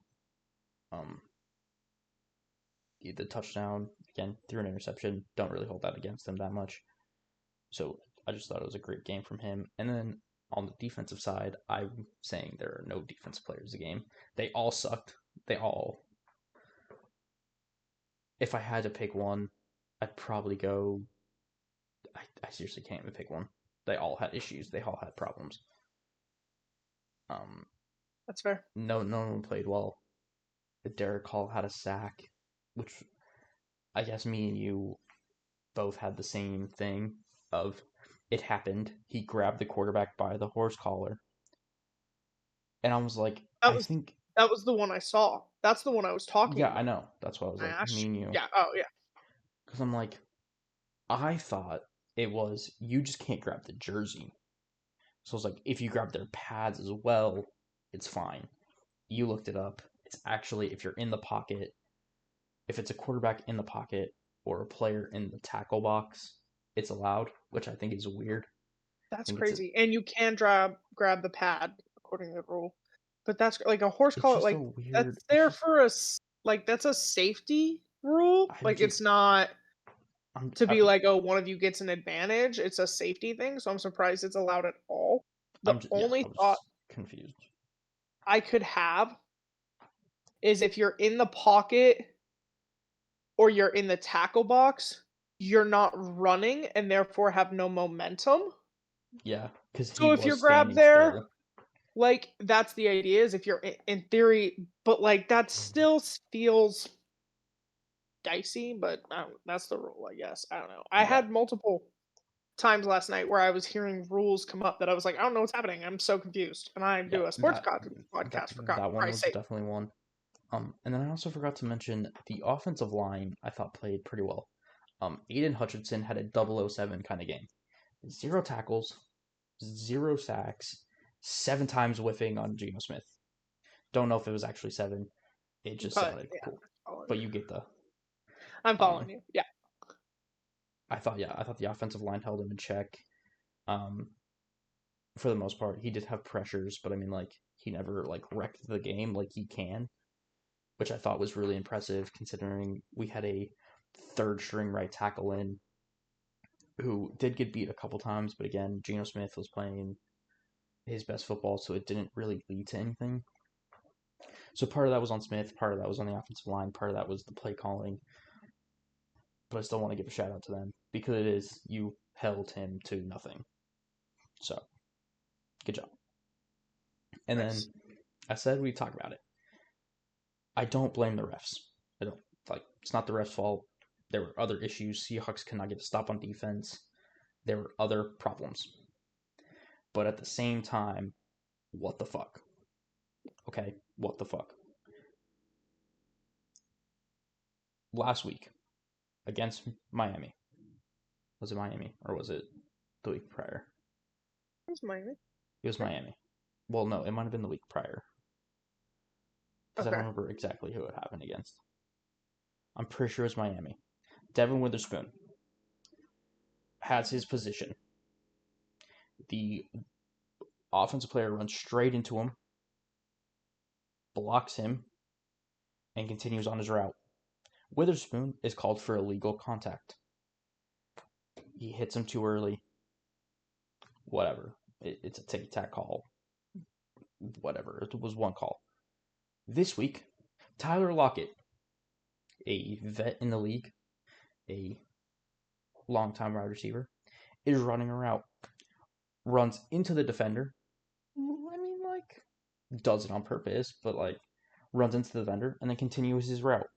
um the touchdown again through an interception. Don't really hold that against him that much. So I just thought it was a great game from him. And then on the defensive side, I'm saying there are no defensive players in the game. They all sucked. They all. If I had to pick one, I'd probably go. I seriously can't even pick one. They all had issues. They all had problems. Um, That's fair. no one played well. Derek Hall had a sack, which I guess me and you both had the same thing of it happened. He grabbed the quarterback by the horse collar. And I was like, That I was think, that was the one I saw. That's the one I was talking yeah, I about. know. That's why I was I like, me asked and you. you. Yeah. Oh, yeah. Because I'm like, I thought it was, you just can't grab the jersey. So I was like, if you grab their pads as well, it's fine. You looked it up. It's actually, if you're in the pocket, if it's a quarterback in the pocket or a player in the tackle box, it's allowed, which I think is weird. I That's think it's crazy. And you can grab the pad according to the rule. But that's like a horse it's collar, just a like that's weird. It's there just for like that's a safety rule. I'm Like just it's not to I, be like, oh, one of you gets an advantage. It's a safety thing, so I'm surprised it's allowed at all. The I'm just yeah. I only thought was confused. I could have is if you're in the pocket or you're in the tackle box, you're not running and therefore have no momentum. Yeah, because he So if you're was grabbed standing there, still. like that's the idea is if you're in theory, but like that still feels dicey. But that's the rule, I guess. I don't know. I Yeah, had multiple times last night where I was hearing rules come up that I was like, I don't know what's happening. I'm so confused. And I yeah. do a sports That that podcast for that one Christ's was sake. definitely one. And then I also forgot to mention the offensive line. I thought played pretty well. Aiden Hutchinson had a 007 kind of game. 0 tackles, 0 sacks, 7 times whiffing on Geno Smith. Don't know if it was actually 7. It just But sounded yeah, cool. following But you. you get the I'm following um. you. Yeah, I thought the offensive line held him in check. Um, for the most part, he did have pressures, but I mean, like he never like wrecked the game like he can, which I thought was really impressive considering we had a third string right tackle in who did get beat a couple times, but again, Geno Smith was playing his best football, so it didn't really lead to anything. So part of that was on Smith, part of that was on the offensive line, part of that was the play calling. But I still want to give a shout out to them because it is you held him to nothing. So good job. And then nice. I said we'd talk about it. I don't blame the refs. I don't like it's not the refs' fault. There were other issues. Seahawks could not get a stop on defense. There were other problems. But at the same time, what the fuck? Okay, what the fuck? Last week against Miami, Was it Miami or was it the week prior? It was Miami. It was Right? Miami. Well, no, it might have been the week prior because I don't Okay. remember exactly who it happened against. I'm pretty sure it was Miami. Devin Witherspoon has his position. The offensive player runs straight into him, blocks him, and continues on his route. Witherspoon is called for illegal contact. He hits him too early. Whatever. It's a ticky-tack call. Whatever. It was one call. This week, Tyler Lockett, a vet in the league, a longtime wide receiver, is running a route. Runs into the defender. I mean, like, does it on purpose, but, like, runs into the defender and then continues his route.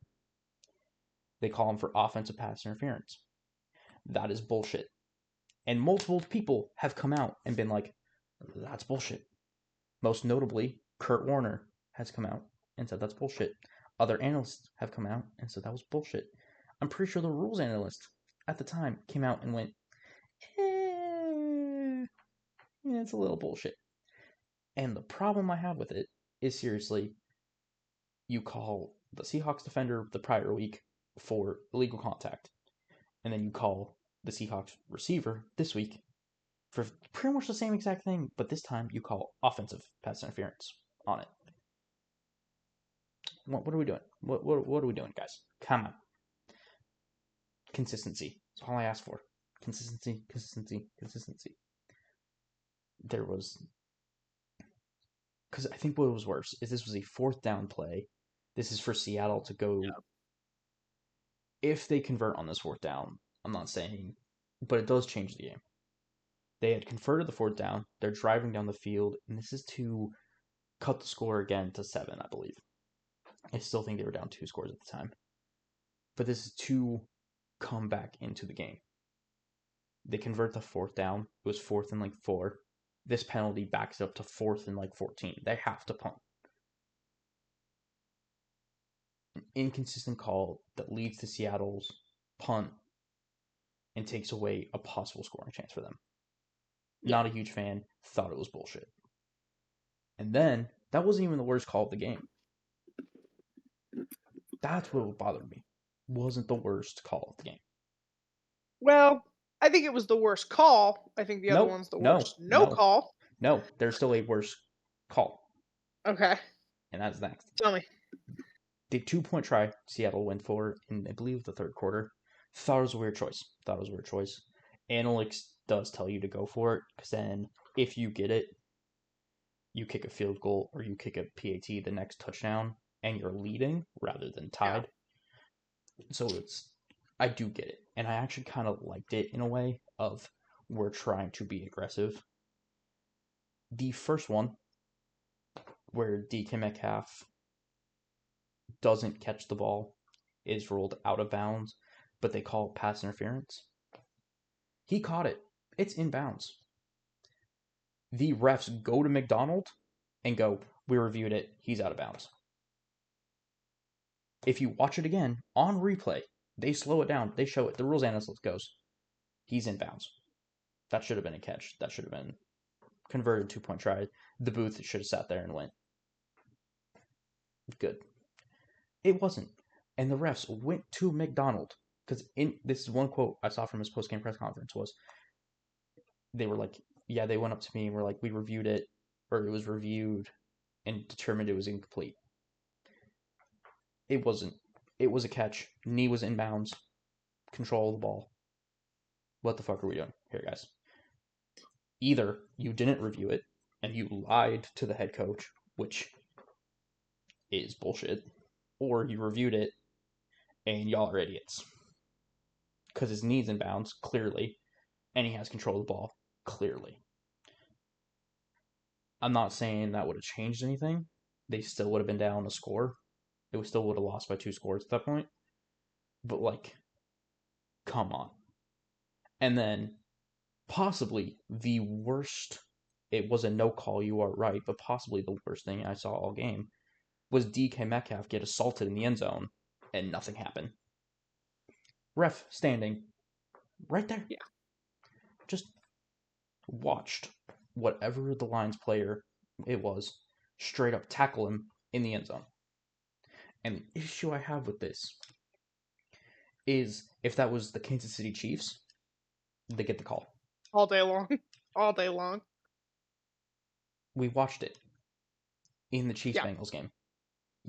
They call him for offensive pass interference. That is bullshit. And multiple people have come out and been like, that's bullshit. Most notably, Kurt Warner has come out and said that's bullshit. Other analysts have come out and said that was bullshit. I'm pretty sure the rules analyst at the time came out and went, yeah, it's a little bullshit. And the problem I have with it is seriously, you call the Seahawks defender the prior week for illegal contact, and then you call the Seahawks receiver this week for pretty much the same exact thing, but this time you call offensive pass interference on it. What are we doing? What are we doing, guys? Come on. Consistency. That's all I ask for. Consistency, consistency, consistency. There was... Because I think what was worse is this was a fourth down play. This is for Seattle to go... Yeah. If they convert on this fourth down, I'm not saying... But it does change the game. They had converted the fourth down. They're driving down the field, and this is to cut the score again to 7, I believe. I still think they were down 2 scores at the time. But this is to come back into the game. They convert the fourth down. It was 4th and like 4. This penalty backs up to 4th and like 14. They have to punt. An inconsistent call that leads to Seattle's punt and takes away a possible scoring chance for them. Yeah. Not a huge fan. Thought it was bullshit. And then, that wasn't even the worst call of the game. That's what bothered me. Wasn't the worst call of the game. Well, I think it was the worst call. I think the other Nope. one's the No. worst no No. call. No. There's still a worse call. Okay. And that's next. Tell me. The 2-point try Seattle went for in, I believe, the third quarter. Thought it was a weird choice. Analytics does tell you to go for it, because then if you get it, you kick a field goal or you kick a PAT the next touchdown, and you're leading rather than tied. Yeah. So I do get it. And I actually kind of liked it in a way of we're trying to be aggressive. The first one, where DK Metcalf doesn't catch the ball, is ruled out of bounds, but they call it pass interference. He caught it. It's in bounds. The refs go to McDonald and go, we reviewed it. He's out of bounds. If you watch it again on replay, they slow it down. They show it. The rules analyst goes, he's in bounds. That should have been a catch. That should have been converted 2-point try. The booth should have sat there and went, good. It wasn't. And the refs went to McDonald, because this is one quote I saw from his post-game press conference was, they were like, yeah, they went up to me and were like, we reviewed it, or it was reviewed and determined it was incomplete. It wasn't. It was a catch. Knee was in bounds. Control of the ball. What the fuck are we doing here, guys? Either you didn't review it and you lied to the head coach, which is bullshit, or you reviewed it and y'all are idiots. Because his knee's in bounds, clearly, and he has control of the ball, clearly. I'm not saying that would have changed anything. They still would have been down a score. It still would have lost by 2 scores at that point. But, like, come on. And then, possibly the worst, it was a no call, you are right, but possibly the worst thing I saw all game was DK Metcalf get assaulted in the end zone and nothing happened. Ref standing right there. Yeah. Just watched whatever the Lions player it was straight up tackle him in the end zone. And the issue I have with this is if that was the Kansas City Chiefs, they get the call. All day long. All day long. We watched it in the Chiefs Yeah. Bengals game.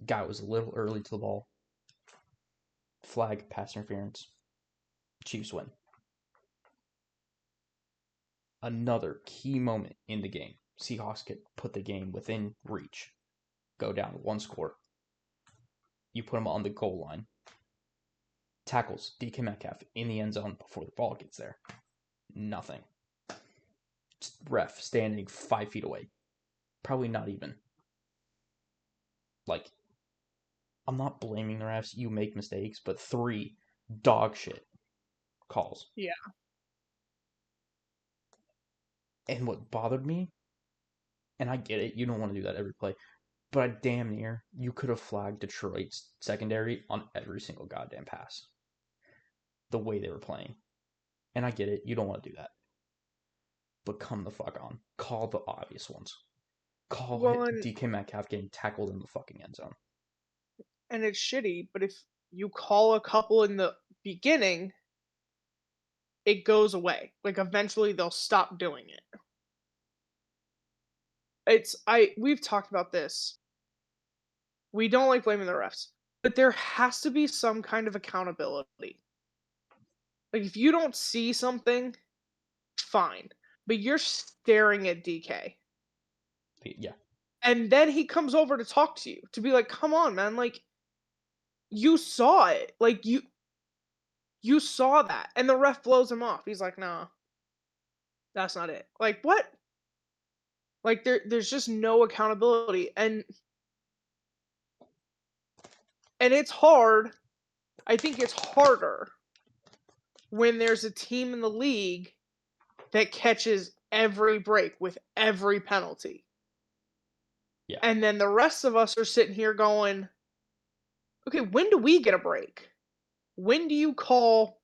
Guy was a little early to the ball. Flag, pass interference. Chiefs win. Another key moment in the game. Seahawks could put the game within reach. Go down one score. You put them on the goal line. Tackles DK Metcalf in the end zone before the ball gets there. Nothing. Just ref standing 5 feet away. Probably not even. Like, I'm not blaming the refs. You make mistakes, but 3 dog shit calls. Yeah. And what bothered me, and I get it, you don't want to do that every play, but I damn near you could have flagged Detroit's secondary on every single goddamn pass. The way they were playing. And I get it, you don't want to do that. But come the fuck on. Call the obvious ones. Call Well, and DK Metcalf getting tackled in the fucking end zone. it's shitty, but if you call a couple in the beginning, it goes away. Like eventually they'll stop doing it. We've talked about this. We don't like blaming the refs, but there has to be some kind of accountability. Like if you don't see something, fine, but you're staring at DK. Yeah. And then he comes over to talk to you to be like, "Come on, man, like you saw it. Like you saw that." And the ref blows him off. He's like, "Nah, that's not it." Like, what? Like there's just no accountability. And it's hard. I think it's harder when there's a team in the league that catches every break with every penalty. Yeah. And then the rest of us are sitting here going, "Okay, when do we get a break? When do you call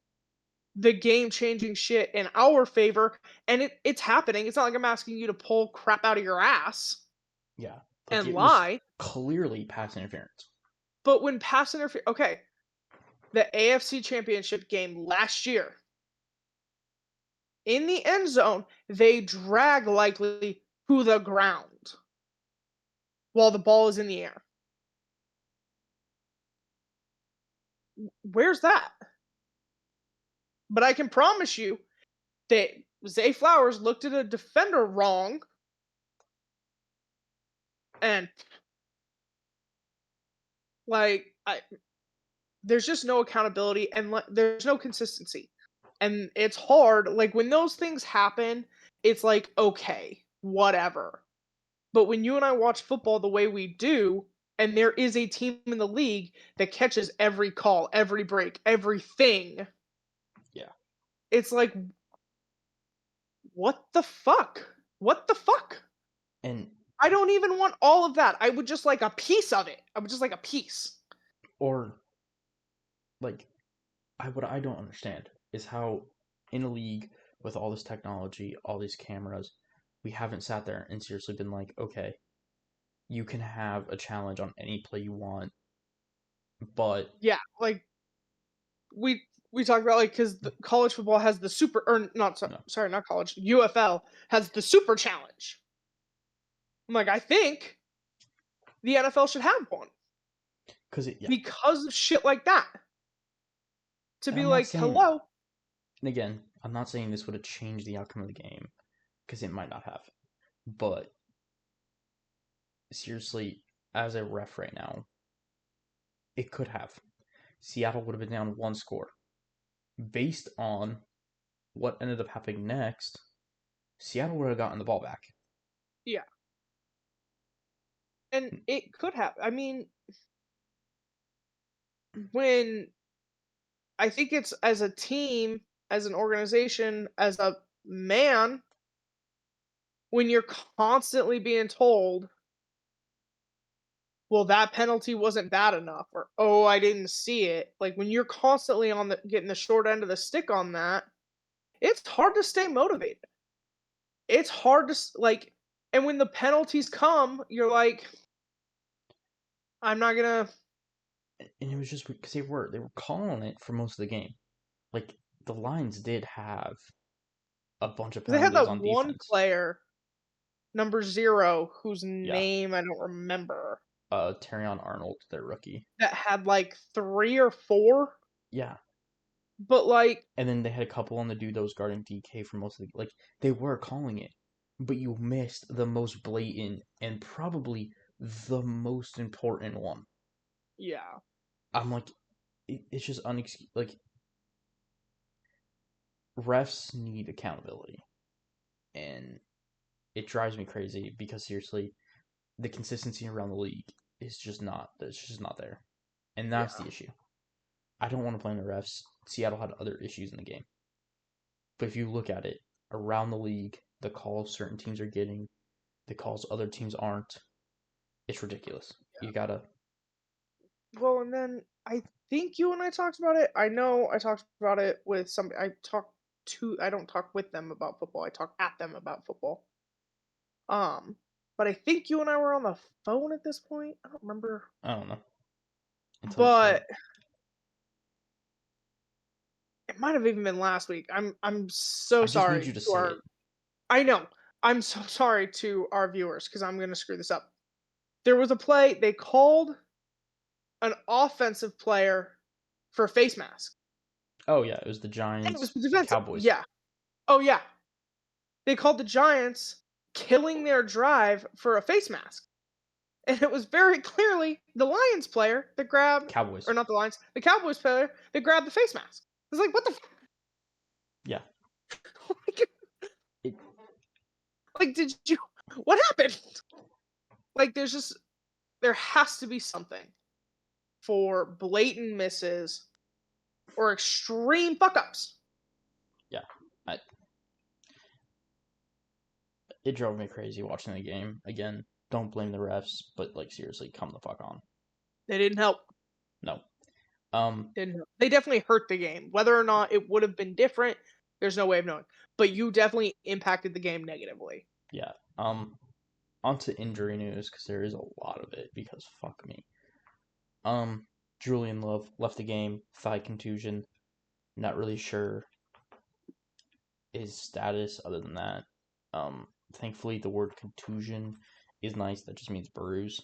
the game changing shit in our favor?" And it's happening. It's not like I'm asking you to pull crap out of your ass Yeah. Like and it was lie. clearly pass interference. But when pass interference, okay, the AFC Championship game last year, in the end zone, they drag likely to the ground while the ball is in the air. Where's that? But I can promise you that Zay Flowers looked at a defender wrong and there's just no accountability and there's no consistency. And it's hard like when those things happen, it's like okay, whatever. But when you and I watch football the way we do, and there is a team in the league that catches every call, every break, everything, Yeah. it's like, what the fuck? What the fuck? And I don't even want all of that. I would just like a piece of it. I would just like a piece. or like what I don't understand is how in a league with all this technology, all these cameras, we haven't sat there and seriously been like, okay, you can have a challenge on any play you want, but Yeah, like we talked about like because college football has the super or not no, sorry not college UFL has the super challenge. I'm like I think the NFL should have one because yeah, because of shit like that to and be like hello. and again, I'm not saying this would have changed the outcome of the game because it might not have, but seriously, as a ref right now, it could have. Seattle would have been down one score. Based on what ended up happening next, Seattle would have gotten the ball back. Yeah, and it could have. I mean, when I think it's as a team, as an organization, as a man, when you're constantly being told, well, that penalty wasn't bad enough, or oh, I didn't see it. Like when you're constantly on the getting the short end of the stick on that, it's hard to stay motivated. It's hard to like, and when the penalties come, you're like, I'm not gonna. And it was just because they were calling it for most of the game. Like the Lions did have a bunch of They had penalties that on one defense. player, number 0, whose Yeah, name I don't remember, Terrion Arnold, their rookie. that had like 3 or 4, Yeah, but like, and then they had a couple on the dude that was guarding DK for most of the like they were calling it, but you missed the most blatant and probably the most important one. yeah, I'm like, it's just like refs need accountability, and it drives me crazy because seriously, the consistency around the league is just not. It's just not there, and that's yeah, the issue. I don't want to blame the refs. Seattle had other issues in the game, but if you look at it around the league, the calls certain teams are getting, the calls other teams aren't. It's ridiculous. You yeah. gotta. Well, and then I think you and I talked about it. I know I talked about it with some. I don't talk with them about football. I talk at them about football. Um, but I think you and I were on the phone at this point. I don't remember. I don't know until you said it. But it might have even been last week. I'm so I just need sorry you to to say our it. I know. I'm so sorry to our viewers because I'm gonna screw this up. There was a play, they called an offensive player for a face mask. Oh yeah, it was the And it was Giants defensive. Cowboys. Yeah. Oh yeah. They called the Giants killing their drive for a face mask. And it was very clearly the Lions player that grabbed, Cowboys. or not the Lions, the Cowboys player that grabbed the face mask. It's like, what the Yeah. like, It, like, did you, what happened? Like, there has to be something for blatant misses or extreme fuck ups. yeah. I, it drove me crazy watching the game. Again, don't blame the refs, but like seriously, come the fuck on. They didn't help. No. Didn't help. They definitely hurt the game. Whether or not it would have been different, there's no way of knowing. But you definitely impacted the game negatively. Yeah. Onto injury news because there is a lot of it. Because fuck me. Um, Julian Love left the game, thigh contusion. Not really sure his status other than that. Thankfully the word contusion is nice. That just means bruise.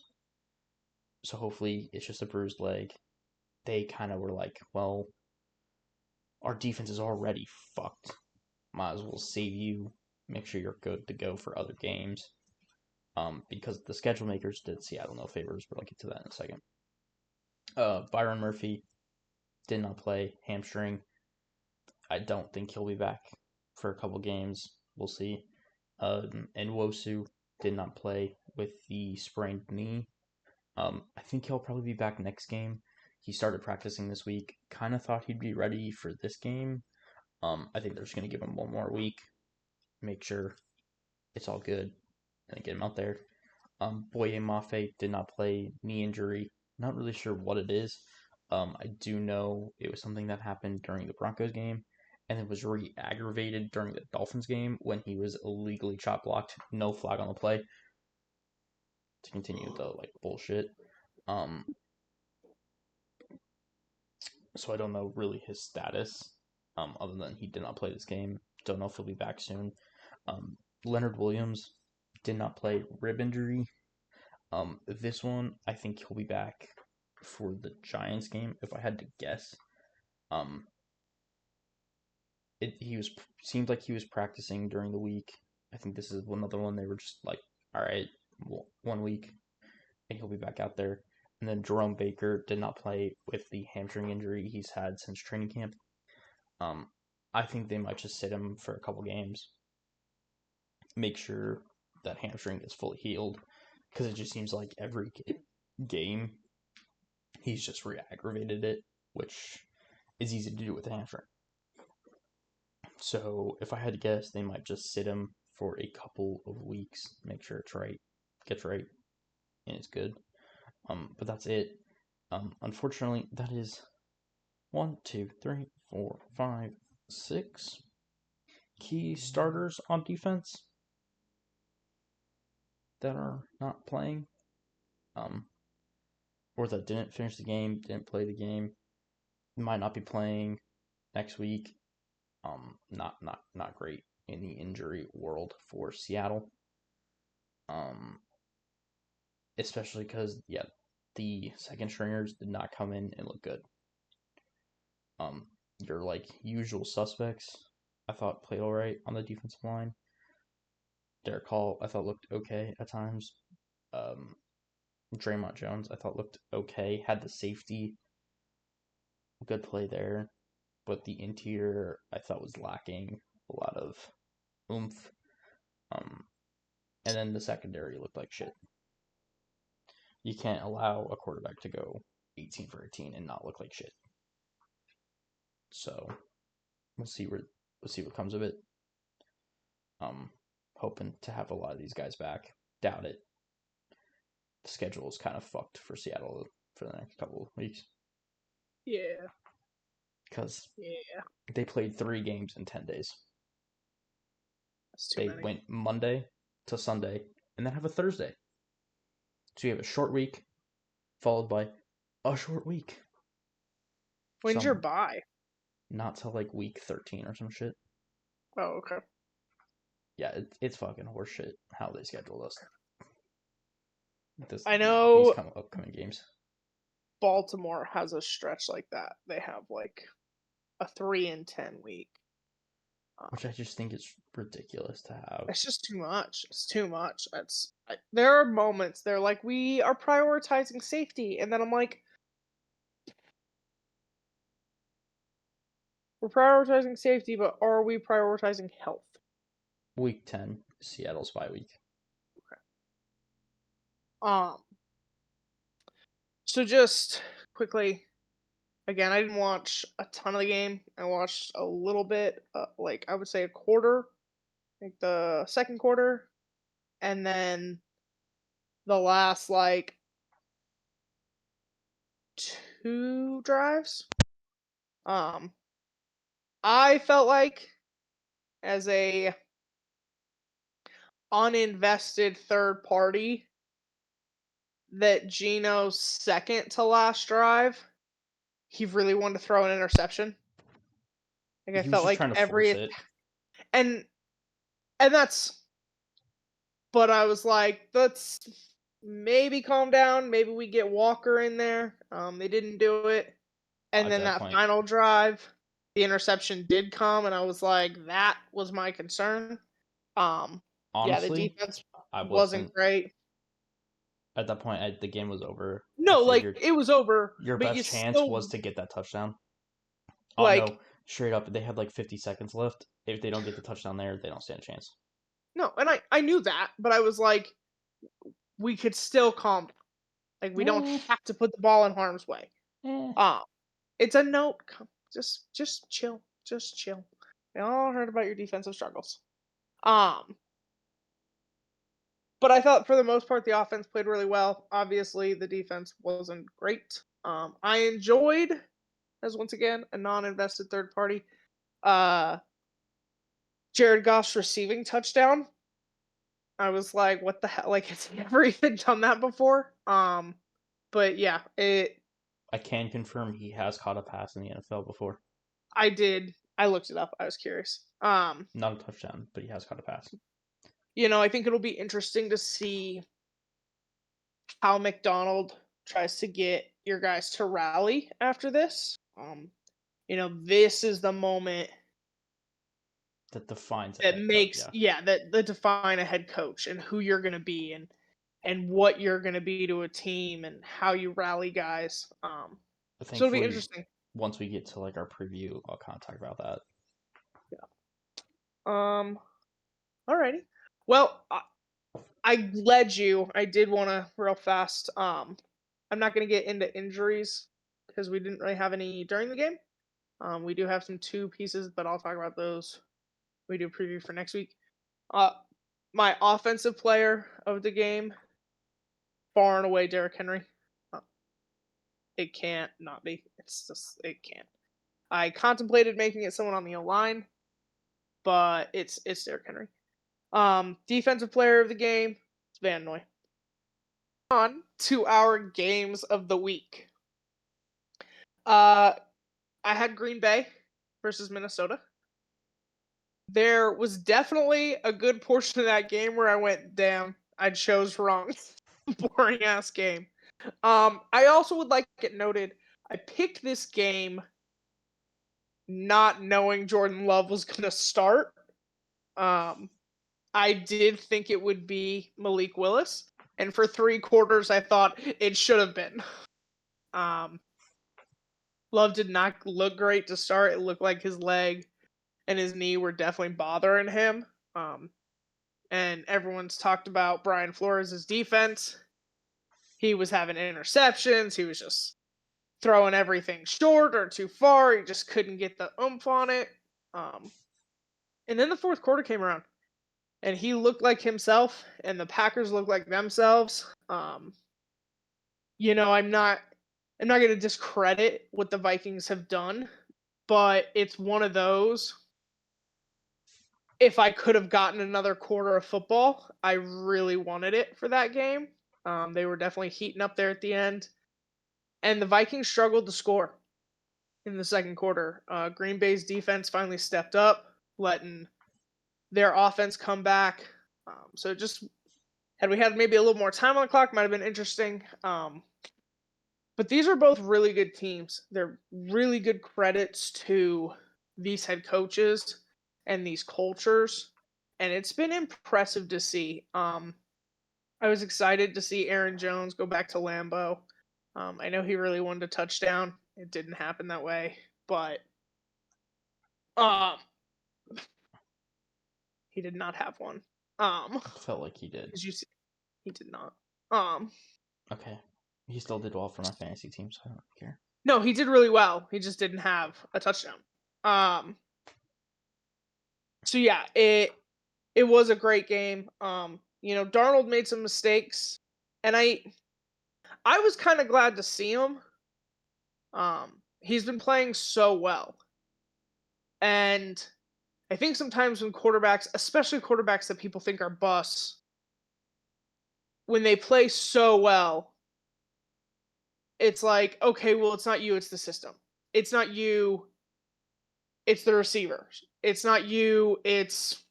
So hopefully it's just a bruised leg. They kind of were like, well, our defense is already fucked. Might as well save you. Make sure you're good to go for other games. Because the schedule makers did Seattle no favors, but I'll get to that in a second. Byron Murphy did not play hamstring. I don't think he'll be back for a couple games. We'll see. And Wosu did not play with the sprained knee. I think he'll probably be back next game. He started practicing this week. Kind of thought he'd be ready for this game. I think they're just gonna give him one more week, make sure it's all good, and get him out there. Boye Mafe did not play, knee injury. Not really sure what it is. I do know it was something that happened during the Broncos game, and it was re-aggravated during the Dolphins game when he was illegally chop blocked, no flag on the play. To continue the like bullshit. Um, so I don't know really his status. Other than he did not play this game. Don't know if he'll be back soon. Leonard Williams did not play, rib injury. This one I think he'll be back for the Giants game if I had to guess. Um, he was seemed like he was practicing during the week. I think this is another one they were just like, all right, 1 week, and he'll be back out there. And then Jerome Baker did not play with the hamstring injury he's had since training camp. Um, I think they might just sit him for a couple games, make sure that hamstring is fully healed, because it just seems like every game he's just re-aggravated it, which is easy to do with the hamstring. So if I had to guess, they might just sit him for a couple of weeks, make sure it's right, gets right, and it's good. But that's it. Unfortunately, that is 1, 2, 3, 4, 5, 6. key starters on defense that are not playing, um, or that didn't finish the game, didn't play the game, might not be playing next week. Not great in the injury world for Seattle. Um, Especially because the second stringers did not come in and look good. Um, your like usual suspects, I thought played all right on the defensive line. Derek Hall, I thought looked okay at times. Um, Draymond Jones, I thought looked okay. Had the safety, good play there, but the interior I thought was lacking a lot of oomph. Um, and then the secondary looked like shit. You can't allow a quarterback to go 18 for 18 and not look like shit. So we'll see what comes of it. Um, Hoping to have a lot of these guys back. Doubt it. The schedule is kind of fucked for Seattle for the next couple of weeks Yeah, because yeah, they played 3 games in 10 days. that's too They many. went Monday to Sunday and then have a Thursday. So you have a short week followed by a short week. When's your Some bye? not till like week 13 or some shit. Oh, okay. Yeah, it's fucking horseshit how they schedule us. I These know upcoming games, Baltimore has a stretch like that. They have like a 3-10 week. which I just think is ridiculous to have. It's just too much. It's too much. There are moments they're like, we are prioritizing safety, and then I'm like, we're prioritizing safety, but are we prioritizing health? Week 10, Seattle's bye week. Um. So just quickly, again, I didn't watch a ton of the game. I watched a little bit, like I would say a quarter, like the second quarter, and then the last like two drives. Um, I felt like as a uninvested third party that Gino's second to last drive, he really wanted to throw an interception. Like I He was felt just like trying to force every it. and and that's but I was like, let's maybe calm down. Maybe we get Walker in there. They didn't do it. And At then that that point, final drive, the interception did come, and I was like, that was my concern. Um, yeah, the honestly, defense I wasn't wasn't. great. At that point, the game was over. I No, like figured it was over, your but you best chance still was to get that touchdown. Oh like no, straight up, they had like 50 seconds left. If they don't get the touchdown there, they don't stand a chance. no, and I knew that, but I was like, we could still calm down. Like we don't Eh, have to put the ball in harm's way. eh. Um, it's a note. Just chill. Just chill. We all heard about your defensive struggles. Um, but I thought for the most part the offense played really well. Obviously, the defense wasn't great. I enjoyed, as once again a non-invested third party, uh, Jared Goff's receiving touchdown. I was like, what the hell? Like, has he ever even done that before? But yeah, it. I can confirm he has caught a pass in the NFL before. I did. I looked it up. I was curious. Not a touchdown, but he has caught a pass. I think it'll be interesting to see how McDonald tries to get your guys to rally after this. This is the moment That defines a that head coach. makes Yeah, that define a head coach and who you're gonna be and what you're gonna be to a team and how you rally guys. but So it'll be thankfully, interesting. once we get to like our preview, I'll kind of talk about that. Um, alrighty. Well, I led you. I did want to real fast. I'm not gonna get into injuries because we didn't really have any during the game. We do have some two pieces, but I'll talk about those. We do a preview for next week. Uh, my offensive player of the game, far and away, Derrick Henry. Uh, it can't not be. It's just it can't. I contemplated making it someone on the O line, but it's Derrick Henry. Defensive player of the game, it's Van Noy. On to our games of the week. Uh, I had Green Bay versus Minnesota. There was definitely a good portion of that game where I went, damn, I chose wrong. Boring ass game. I also would like it noted, I picked this game not knowing Jordan Love was gonna start. Um, I did think it would be Malik Willis, and for 3 quarters, I thought it should have been. Um, Love did not look great to start. It looked like his leg and his knee were definitely bothering him. Um, and everyone's talked about Brian Flores' defense. He was having interceptions. He was just throwing everything short or too far. He just couldn't get the oomph on it. Um, and then the fourth quarter came around, and he looked like himself, and the Packers looked like themselves. I'm not going to discredit what the Vikings have done, but it's one of those. If I could have gotten another quarter of football, I really wanted it for that game. They were definitely heating up there at the end, and the Vikings struggled to score in the second quarter. Green Bay's defense finally stepped up, letting their offense come back. So just had we had maybe a little more time on the clock, might have been interesting. But these are both really good teams. They're really good credits to these head coaches and these cultures, and it's been impressive to see. I was excited to see Aaron Jones go back to Lambeau. I know he really wanted a touchdown. It didn't happen that way, but um, he did not have one. It felt like he did. As you see, he did not. Um, Okay. He still did well for my fantasy team, so I don't care. no, he did really well. He just didn't have a touchdown. Um, so yeah, it was a great game. Darnold made some mistakes, and I was kind of glad to see him. He's been playing so well, and I think sometimes when quarterbacks, especially quarterbacks that people think are busts, when they play so well, it's like, okay, well, it's not you, it's the system. It's not you, it's the receivers. It's not you, it's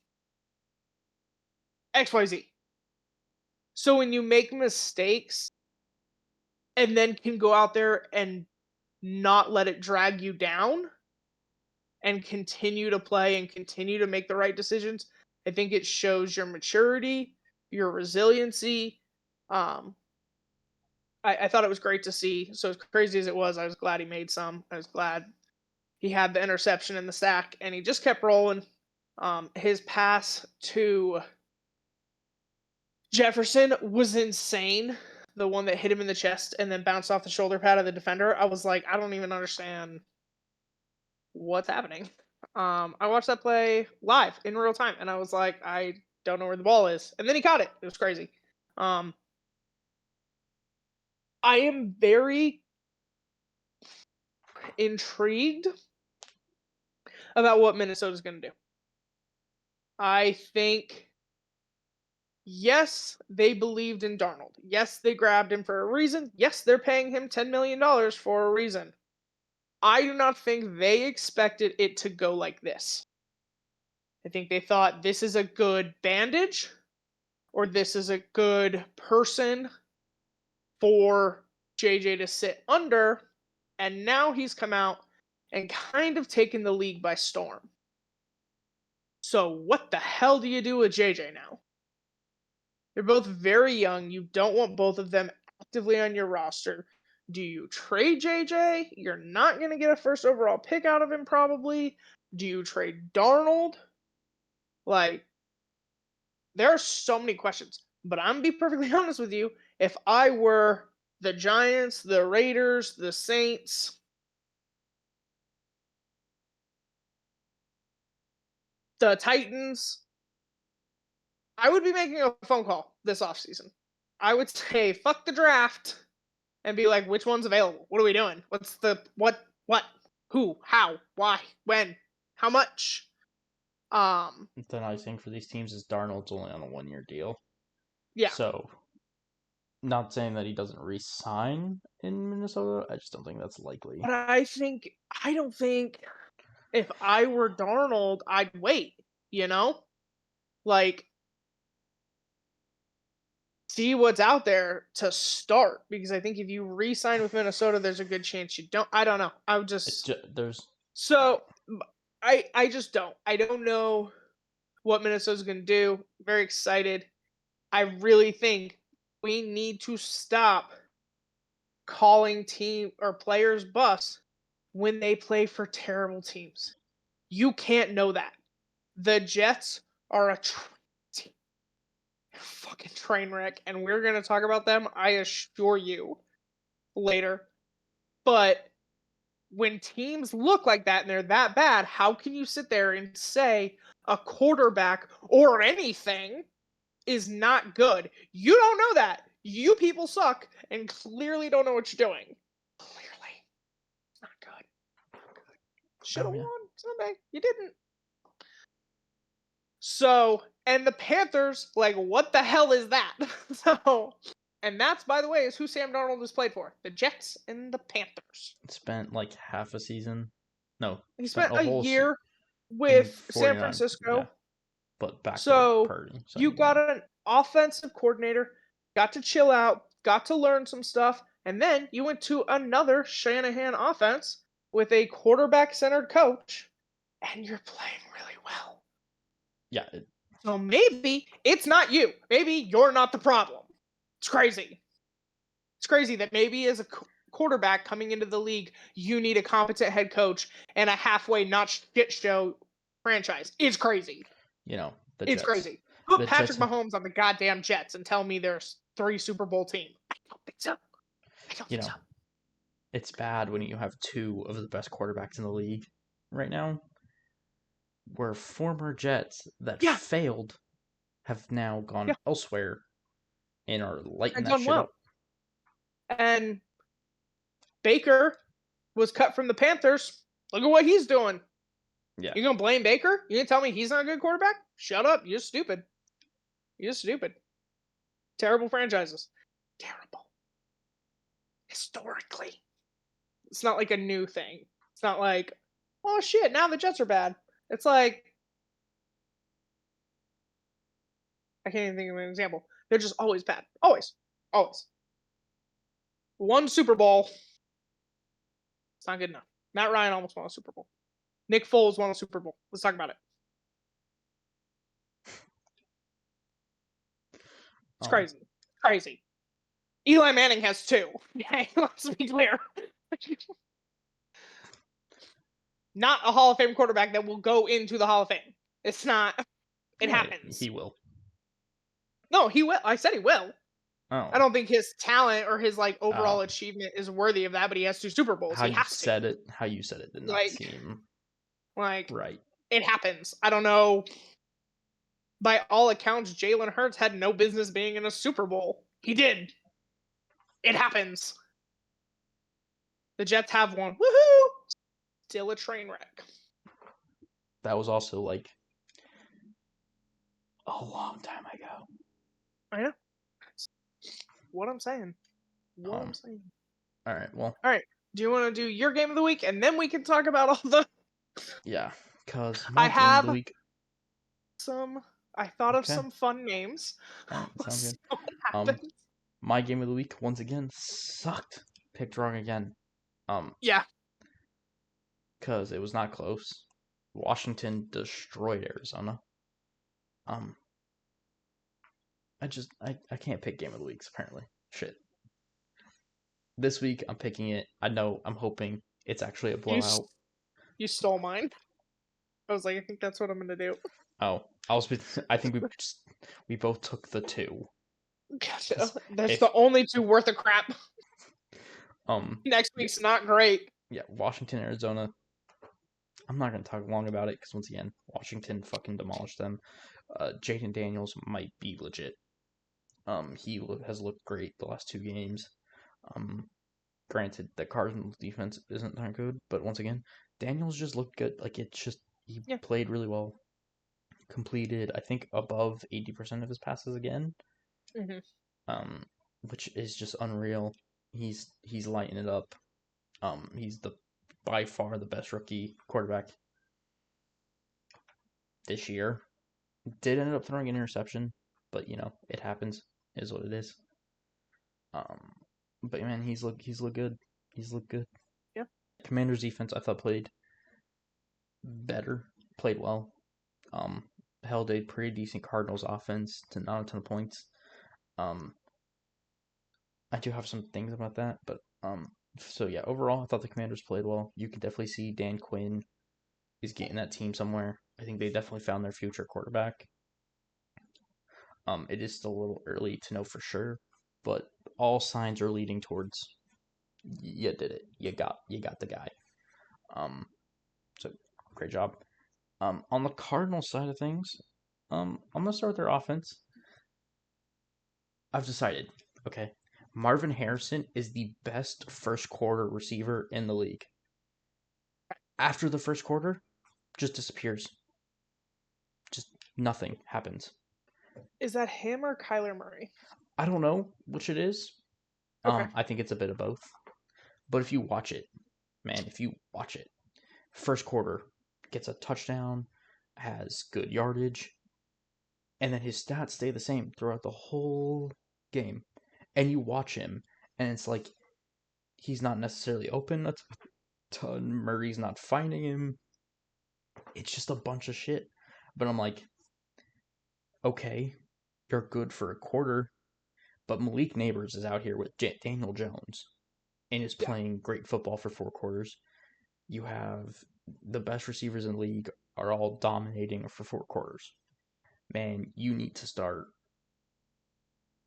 XYZ. So when you make mistakes and then can go out there and not let it drag you down and continue to play and continue to make the right decisions, I think it shows your maturity, your resiliency. Um, I thought it was great to see. So as crazy as it was, I was glad he made some. I was glad he had the interception and the sack, and he just kept rolling. His pass to Jefferson was insane. The one that hit him in the chest and then bounced off the shoulder pad of the defender. I was like, I don't even understand what's happening. I watched that play live in real time, and I was like, I don't know where the ball is. And then he caught it. It was crazy. I am very intrigued about what Minnesota's going to do. I think, yes, they believed in Darnold. Yes, they grabbed him for a reason. Yes, they're paying him $10 million for a reason. I do not think they expected it to go like this. I think they thought this is a good bandage or this is a good person for JJ to sit under. And now he's come out and kind of taken the league by storm. So what the hell do you do with JJ now? They're both very young. You don't want both of them actively on your roster. Do you trade JJ? You're not going to get a first overall pick out of him probably. Do you trade Darnold? Like, there are so many questions. But I'm going to be perfectly honest with you. If I were the Giants, the Raiders, the Saints, the Titans, I would be making a phone call this offseason. I would say, fuck the draft and be like, which one's available? What are we doing? What's the, what, who, how, why, when, how much? Um, The nice thing for these teams is Darnold's only on a 1 year deal. yeah, So, not saying that he doesn't re-sign in Minnesota. I just don't think that's likely. but I don't think if I were Darnold, I'd wait. You know, like see what's out there to start because I think if you re-sign with Minnesota, there's a good chance you don't. I don't know. I would It just there's so I just don't. I don't know what Minnesota's going to do. Very excited. I really think we need to stop calling team or players bust when they play for terrible teams. You can't know that. The Jets are a fucking train wreck, and we're going to talk about them, I assure you, later. But when teams look like that and they're that bad, how can you sit there and say a quarterback or anything is not good? You don't know that. You people suck and clearly don't know what you're doing. Clearly. It's not good. Should oh have yeah. won Sunday. You didn't. So, and the Panthers, like, what the hell is that? And that's, by the way, is who Sam Darnold has played for. The Jets and the Panthers. Spent like half a season. No, He spent spent a a whole year in with San 49. Yeah, Francisco. but back to So Purdy. So you you know. got an offensive coordinator, got to chill out, got to learn some stuff, and then you went to another Shanahan offense with a quarterback centered coach, and you're playing really well. Yeah, So maybe it's not you. Maybe you're not the problem. It's crazy. It's crazy that maybe as a quarterback coming into the league, you need a competent head coach and a halfway not shit show franchise. It's crazy. you know, the It's Jets. crazy. Put The Patrick Jets. Mahomes on the goddamn Jets and tell me there's 3 Super Bowl team. I don't think so. I don't You think so. know, it's bad when you have two of the best quarterbacks in the league right now. Where former Jets that Yeah, failed have now yeah, gone elsewhere and are lighting and that done shit well. up. And Baker was cut from the Panthers. Look at what he's doing. Yeah, You gonna blame Baker? You gonna tell me he's not a good quarterback? Shut up. You're stupid. You're stupid. Terrible franchises. Terrible. Historically. It's not like a new thing. It's not like, oh shit, now the Jets are bad. It's like, I can't even think of an example. They're just always bad. Always. Always. One Super Bowl. It's not good enough. Matt Ryan almost won a Super Bowl. Nick Foles won a Super Bowl. Let's talk about it. It's um, crazy. Crazy. Eli Manning has 2. Okay, let's be clear. Not a Hall of Fame quarterback that will go into the Hall of Fame. It's not. It yeah, happens. he will. No, he will. I said he will. I Oh, don't think his talent or his like uh, overall achievement is worthy of that, but he has 2 Super Bowls. He has to. how you said it did not Like, seem like right. it happens. I don't know. By all accounts, Jalen Hurts had no business being in a Super Bowl. He did. It happens. The Jets have one. Woohoo! Still a train wreck. That was also like a long time ago. I know. What I'm saying. What I'm Um, saying. all right, well, All right. Do you want to do your game of the week and then we can talk about all the yeah, cause I my game of the have week. some I thought of Okay, some fun names. all right, Let's sounds see good. what Um, happens. my game of the week once again sucked. Picked wrong again. Yeah. Cause it was not close. Washington destroyed Arizona. Um, I can't pick game of the weeks apparently. Shit. This week I'm picking it. I'm hoping it's actually a You blowout. you stole mine. I was like, I think that's what I'm gonna do. Oh, I think we both took the two. Gotcha. 'Cause That's if the only 2 worth of crap. Next yeah, week's not great. yeah, Washington, Arizona. I'm not gonna talk long about it because once again, Washington fucking demolished them. Jaden Daniels might be legit. Has looked great the last 2 games. Um, Granted, the Cardinals defense isn't that good, but once again, Daniels just looked good. Like it's just he Yeah. played really well. completed, I think, above 80% of his passes again, Hmm. um, which is just unreal. He's lighting it up. He's the by far the best rookie quarterback this year. Did end up throwing an interception, but it happens. Is what it is. Um, but man, he's looked good. He's looked good. Yeah. Commanders defense I thought played better, played well. Um, held a pretty decent Cardinals offense to not a ton of points. Um, I do have some things about that, but so yeah, overall I thought the Commanders played well. You could definitely see Dan Quinn is getting that team somewhere. I think they definitely found their future quarterback. It is still a little early to know for sure, but all signs are leading towards you did it. You got the guy. Um, so great job. On the Cardinals side of things, I'm gonna start with their offense. I've decided. Okay, Marvin Harrison is the best first quarter receiver in the league. After the first quarter, just disappears. Just nothing happens. Is that him or Kyler Murray? I don't know which it is. Okay. I think it's a bit of both. But if you watch it, man, if you watch it, first quarter gets a touchdown, has good yardage, and then his stats stay the same throughout the whole game. And you watch him, and it's like he's not necessarily open a ton. Murray's not finding him. It's just a bunch of shit. But I'm like, okay, you're good for a quarter, but Malik Neighbors is out here with Daniel Jones and is Yeah. playing great football for 4 quarters. You have the best receivers in the league are all dominating for 4 quarters. Man, you need to start.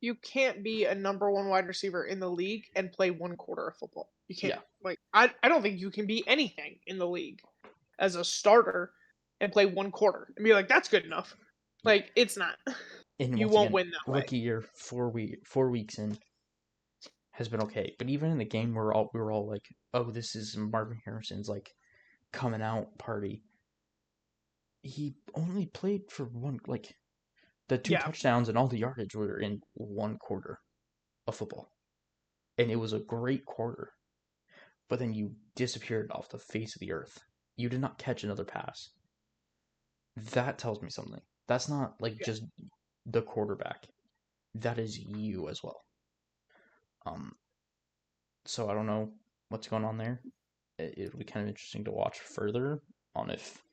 You can't be a number one wide receiver in the league and play one quarter of football. You Yeah, can't. Like, I don't think you can be anything in the league as a starter and play one quarter and be like, that's good enough. yeah. Like, it's not. And You once won't again, win that way. rookie year, 4 weeks in has been okay. But even in the game, we were all like, oh, this is Marvin Harrison's like coming out party. He only played for one, like the two Yeah. touchdowns and all the yardage were in 1 quarter of football, and it was a great quarter. But then you disappeared off the face of the earth. You did not catch another pass. That tells me something. That's not like Yeah. just the quarterback. That is you as well. Um, so I don't know what's going on there. It'll be kind of interesting to watch further on if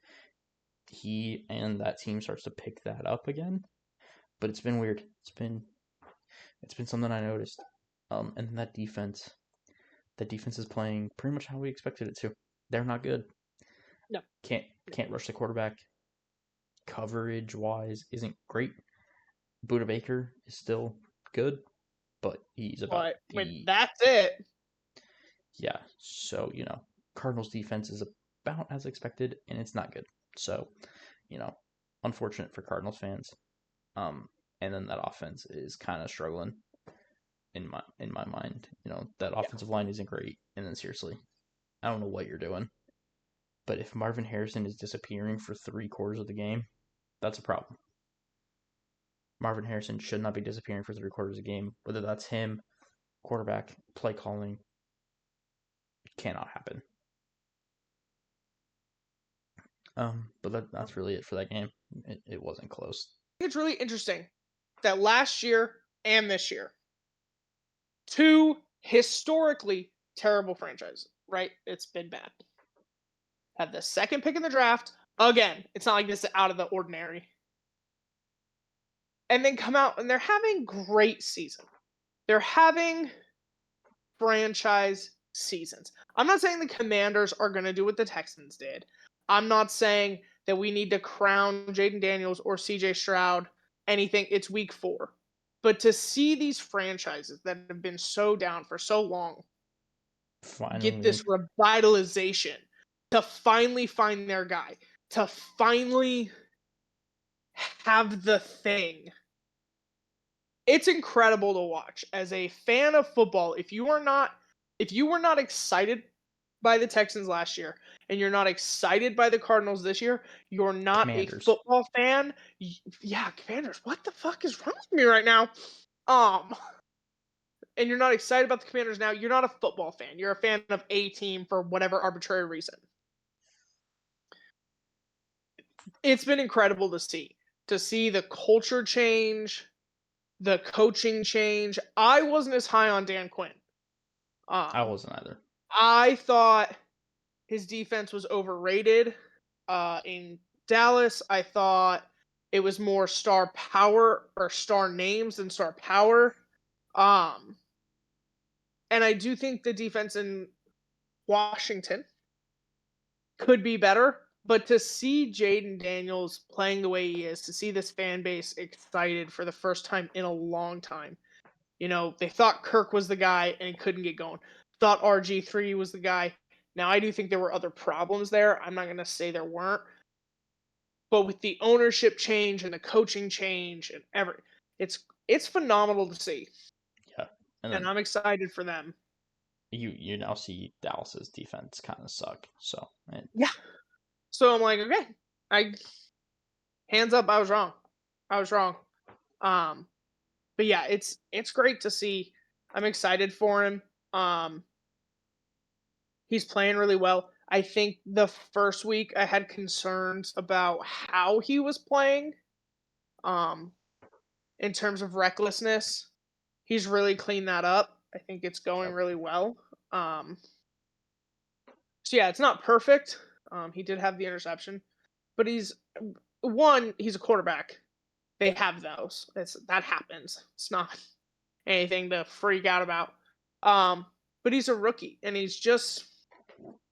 he and that team starts to pick that up again. But it's been weird. It's been something I noticed. And that defense is playing pretty much how we expected it to. They're not good. No. Can't No. can't rush the quarterback. Coverage wise isn't great. Buda Baker is still good, but he's about But when the that's it, yeah. So Cardinals defense is about as expected, and it's not good. So you know, unfortunate for Cardinals fans. Um, and then that offense is kind of struggling in my mind. That yeah. offensive line isn't great, and then seriously, I don't know what you're doing. But if Marvin Harrison is disappearing for 3 quarters of the game, that's a problem. Marvin Harrison should not be disappearing for 3 quarters of the game. Whether that's him, quarterback, play calling, cannot happen. But that's really it for that game. It wasn't close. It's really interesting that last year and this year, two historically terrible franchises, right? It's been bad. Have the second pick in the draft. Again, it's not like this is out of the ordinary. And then come out and they're having great season. They're having franchise seasons. I'm not saying the Commanders are going to do what the Texans did. I'm not saying that we need to crown Jaden Daniels or CJ Stroud anything. It's week 4. But to see these franchises that have been so down for so long get Finally, this revitalization, to finally find their guy, to finally have the thing. It's incredible to watch as a fan of football. If you were not excited by the Texans last year and you're not excited by the Cardinals this year, you're not a Commanders. football fan. Yeah, Commanders. What the fuck is wrong with me right now? Um, and you're not excited about the Commanders now, you're not a football fan. You're a fan of a team for whatever arbitrary reason. It's been incredible to see the culture change, the coaching change. I wasn't as high on Dan Quinn. I Um, wasn't either. I thought his defense was overrated. In Dallas, I thought it was more star power or star names than star power. Um, and I do think the defense in Washington could be better. But to see Jaden Daniels playing the way he is, to see this fan base excited for the first time in a long time. You know, they thought Kirk was the guy and he couldn't get going. Thought RG3 was the guy. Now, I do think there were other problems there. I'm not going to say there weren't. But with the ownership change and the coaching change and it's phenomenal to see. Yeah, and And then I'm excited for them. you now see Dallas's defense kind of suck. So Yeah. So I'm like, okay. I hands up, I was wrong. I was wrong. Um, but yeah, it's great to see. I'm excited for him. Um, he's playing really well. I think the first week I had concerns about how he was playing, um, in terms of recklessness. He's really cleaned that up. I think it's going yep. really well. Um, so yeah, it's not perfect. He did have the interception, but he's a quarterback. They have those. That happens. It's not anything to freak out about. Um, but he's a rookie and he's just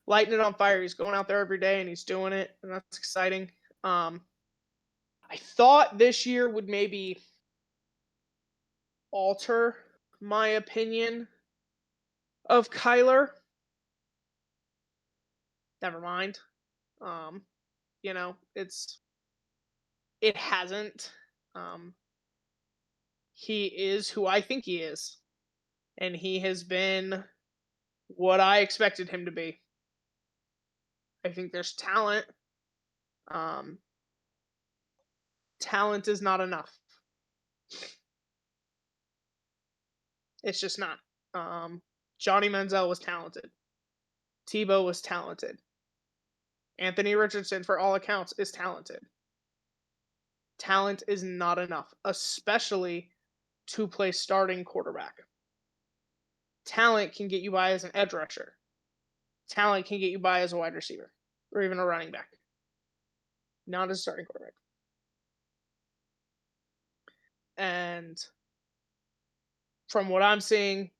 lighting it on fire. He's going out there every day and he's doing it, and that's exciting. I thought this year would maybe alter my opinion of Kyler. Never mind. Um, it hasn't. Um, he is who I think he is, and he has been what I expected him to be. I think there's talent. Um, talent is not enough. It's just not. Um, Johnny Manziel was talented. Tebow was talented. Anthony Richardson, for all accounts, is talented. Talent is not enough, especially to play starting quarterback. Talent can get you by as an edge rusher. Talent can get you by as a wide receiver or even a running back, not as a starting quarterback. And from what I'm seeing,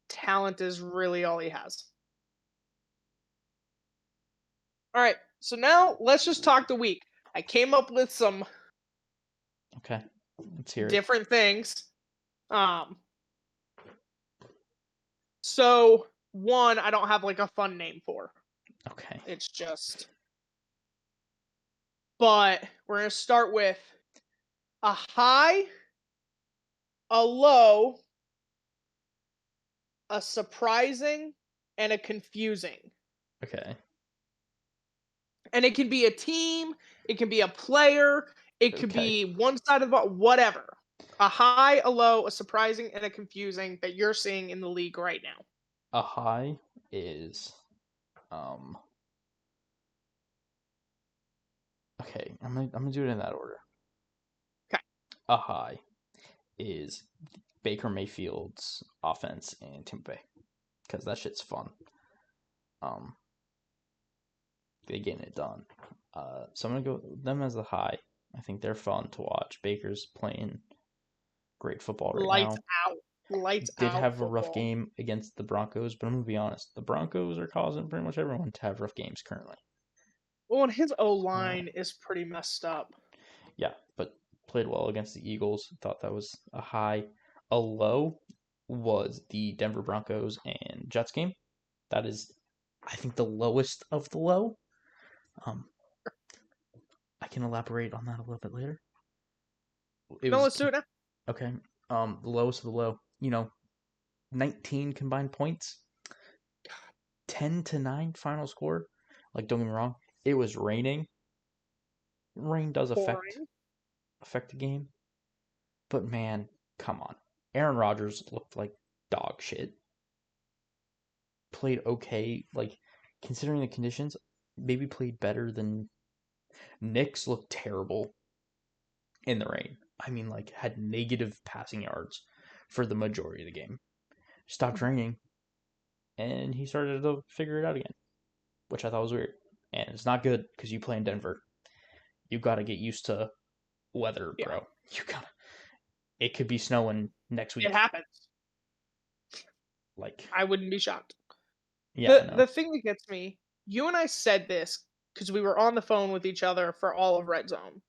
talent is really all he has. All right, so now let's just talk the week. I came up with some Okay, let's hear it. different things. Um, so one I don't have like a fun name for. Okay. It's just, but we're gonna start with a high, a low, a surprising, and a confusing. Okay. And it can be a team, it can be a player, it could Okay. be one side of the ball, whatever. A high, a low, a surprising, and a confusing that you're seeing in the league right now. A high is um okay, I'm gonna do it in that order. Okay. A high is Baker Mayfield's offense in Tampa Bay because that shit's fun. Um, they getting it done. So I'm gonna go them as a high. I think they're fun to watch. Baker's playing great football right Lights now. out. Lights Did out have a rough football. game against the Broncos, but I'm gonna be honest. The Broncos are causing pretty much everyone to have rough games currently. Well, and his O Uh, line is pretty messed up. yeah, but played well against the Eagles. Thought that was a high. A low was the Denver Broncos and Jets game. That is, I think, the lowest of the low. Um, I can elaborate on that a little bit later. It No, was let's do it now. okay. The lowest of the low. 19 combined points. 10-9 final score. Like, don't get me wrong, it was raining. Rain does Boring. affect the game, but man, come on. Aaron Rodgers looked like dog shit. Played okay, like considering the conditions, maybe played better than Knicks looked terrible in the rain. I mean, like had negative passing yards for the majority of the game. Stopped Mhm. raining, and he started to figure it out again, which I thought was weird. And it's not good because you play in Denver. You got to get used to weather, Yeah, bro. You got to. It could be snowing next it week. happens. Like, I wouldn't be shocked. yeah, I The know. thing that gets me, you and I said this because we were on the phone with each other for all of Red Zone.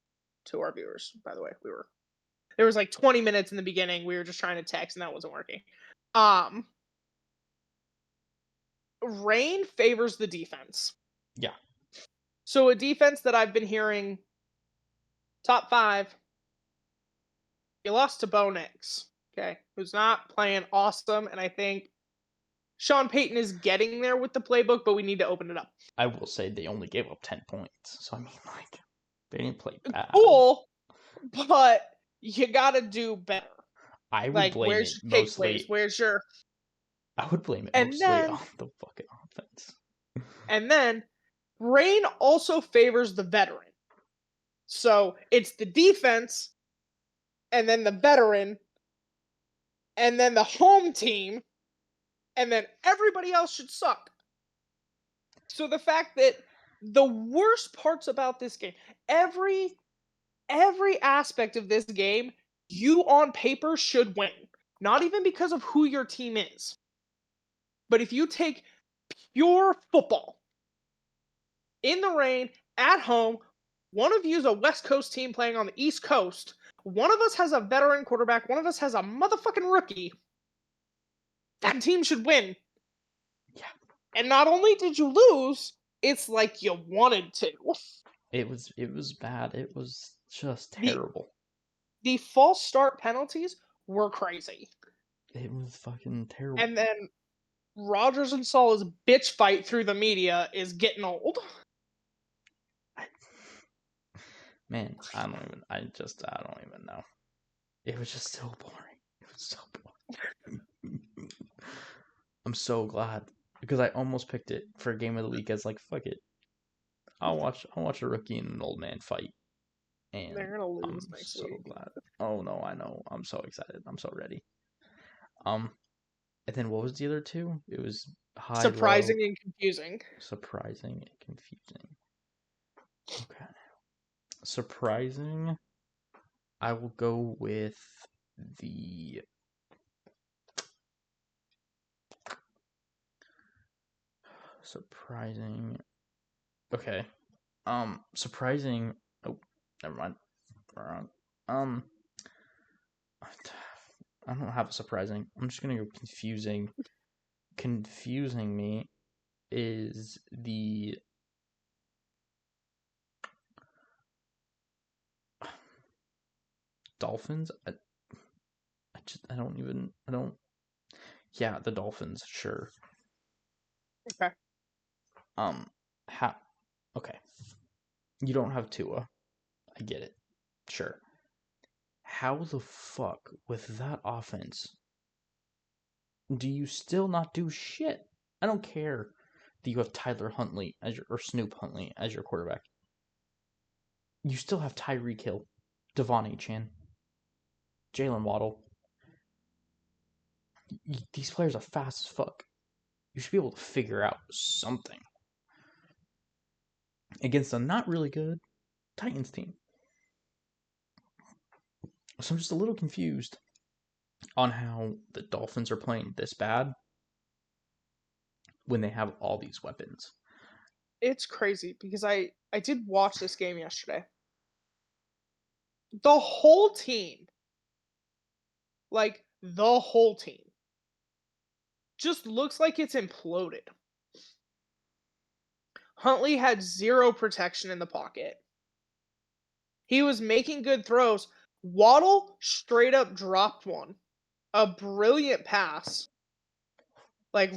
To our viewers, by the way, there was like 20 minutes in the beginning. We were just trying to text and that wasn't working. Um, Rain favors the defense. Yeah, So a defense that I've been hearing top five, you lost to Bo Nix, okay, who's not playing awesome, and I think Sean Payton is getting there with the playbook, but we need to open it up. I will say they only gave up 10 points. So, I mean, like, they didn't play bad. Cool, but you gotta do better. I would Like, blame where's it your takeaways? mostly. Where's your I would blame it and mostly then on the fucking offense. and then Rain also favors the veteran. So it's the defense and then the veteran and then the home team and then everybody else should suck. So the fact that the worst parts about this game, every every aspect of this game, you on paper should win. Not even because of who your team is. But if you take pure football in the rain at home, one of you is a West Coast team playing on the East Coast. One of us has a veteran quarterback, one of us has a motherfucking rookie. That team should win. Yeah, And not only did you lose, it's like you wanted to. it was bad. It was just The terrible. the false start penalties were crazy. It was fucking terrible. And then Rogers and Salah's bitch fight through the media is getting old. I, man, I don't even know. It was just so boring. It was so boring. I'm so glad because I almost picked it for game of the week as like fuck it. I'll watch a rookie and an old man fight, They're and gonna lose I'm next so week. glad. Oh no, I know. I'm so excited. I'm so ready. Um, and then what was the other two? It was high, low, Surprising and confusing. surprising, and confusing. Okay, surprising. I will go with the surprising. Okay. Surprising. Oh, never mind. Wrong. Um, I don't have a surprising. I'm just gonna go confusing. Confusing me is the Dolphins. I don't even. I don't. Yeah, the Dolphins. Sure. Okay. Um. How? Okay. You don't have Tua. I get it. Sure. How the fuck with that offense do you still not do shit? I don't care that you have Tyler Huntley as your or Snoop Huntley as your quarterback. You still have Tyreek Hill, Devon Achan, Jalen Waddle. These players are fast as fuck. You should be able to figure out something against a not really good Titans team. So I'm just a little confused on how the Dolphins are playing this bad when they have all these weapons. It's crazy because I did watch this game yesterday. The whole team, like the whole team, just looks like it's imploded. Huntley had zero protection in the pocket. He was making good throws. Waddle straight up dropped one. A brilliant pass. like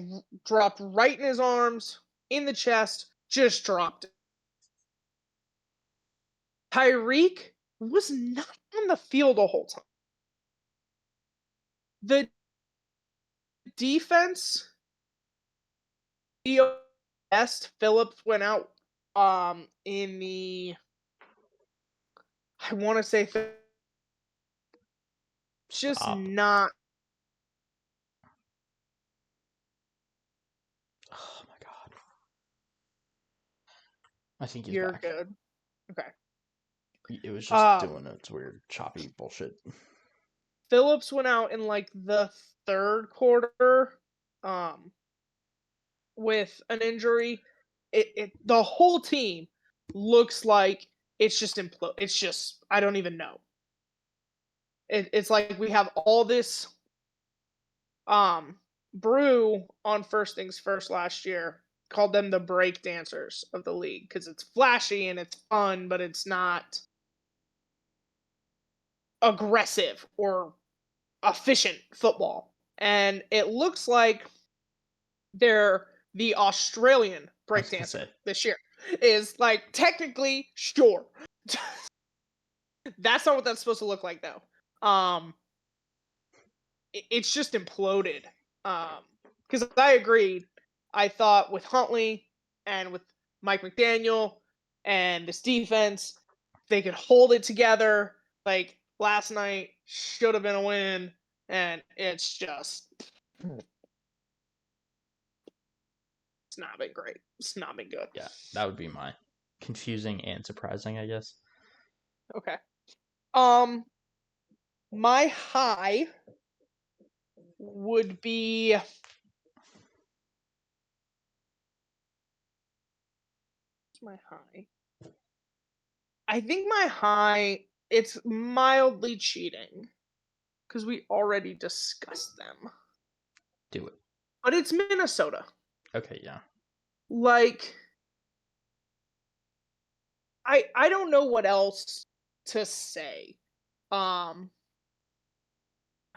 dropped right in his arms, in the chest, just dropped it. Tyreek was not on the field the whole time. The defense, the best. Phillips went out in the, I want to say just Stop. not. Oh my god. I think he's You're back. good. Okay. It was just Um, doing its weird choppy bullshit. Phillips went out in like the third quarter, um, with an injury. The whole team looks like it's just implode. It's just I don't even know. It's like we have all this brew on First Things First last year. Called them the break dancers of the league because it's flashy and it's fun, but it's not aggressive or efficient football. And it looks like they're the Australian I was gonna breakdancer say. this year. Is like technically sure. That's not what that's supposed to look like though. It's just imploded. Because I agreed. I thought with Huntley and with Mike McDaniel and this defense, they could hold it together. Like last night should have been a win, and it's just it's not been great. It's not been good. Yeah, that would be my confusing and surprising, I guess. Okay. Um, my high would be what's my high? I think my high it's mildly cheating because we already discussed them. Do it. But it's Minnesota. Okay, yeah. Like I don't know what else to say. Um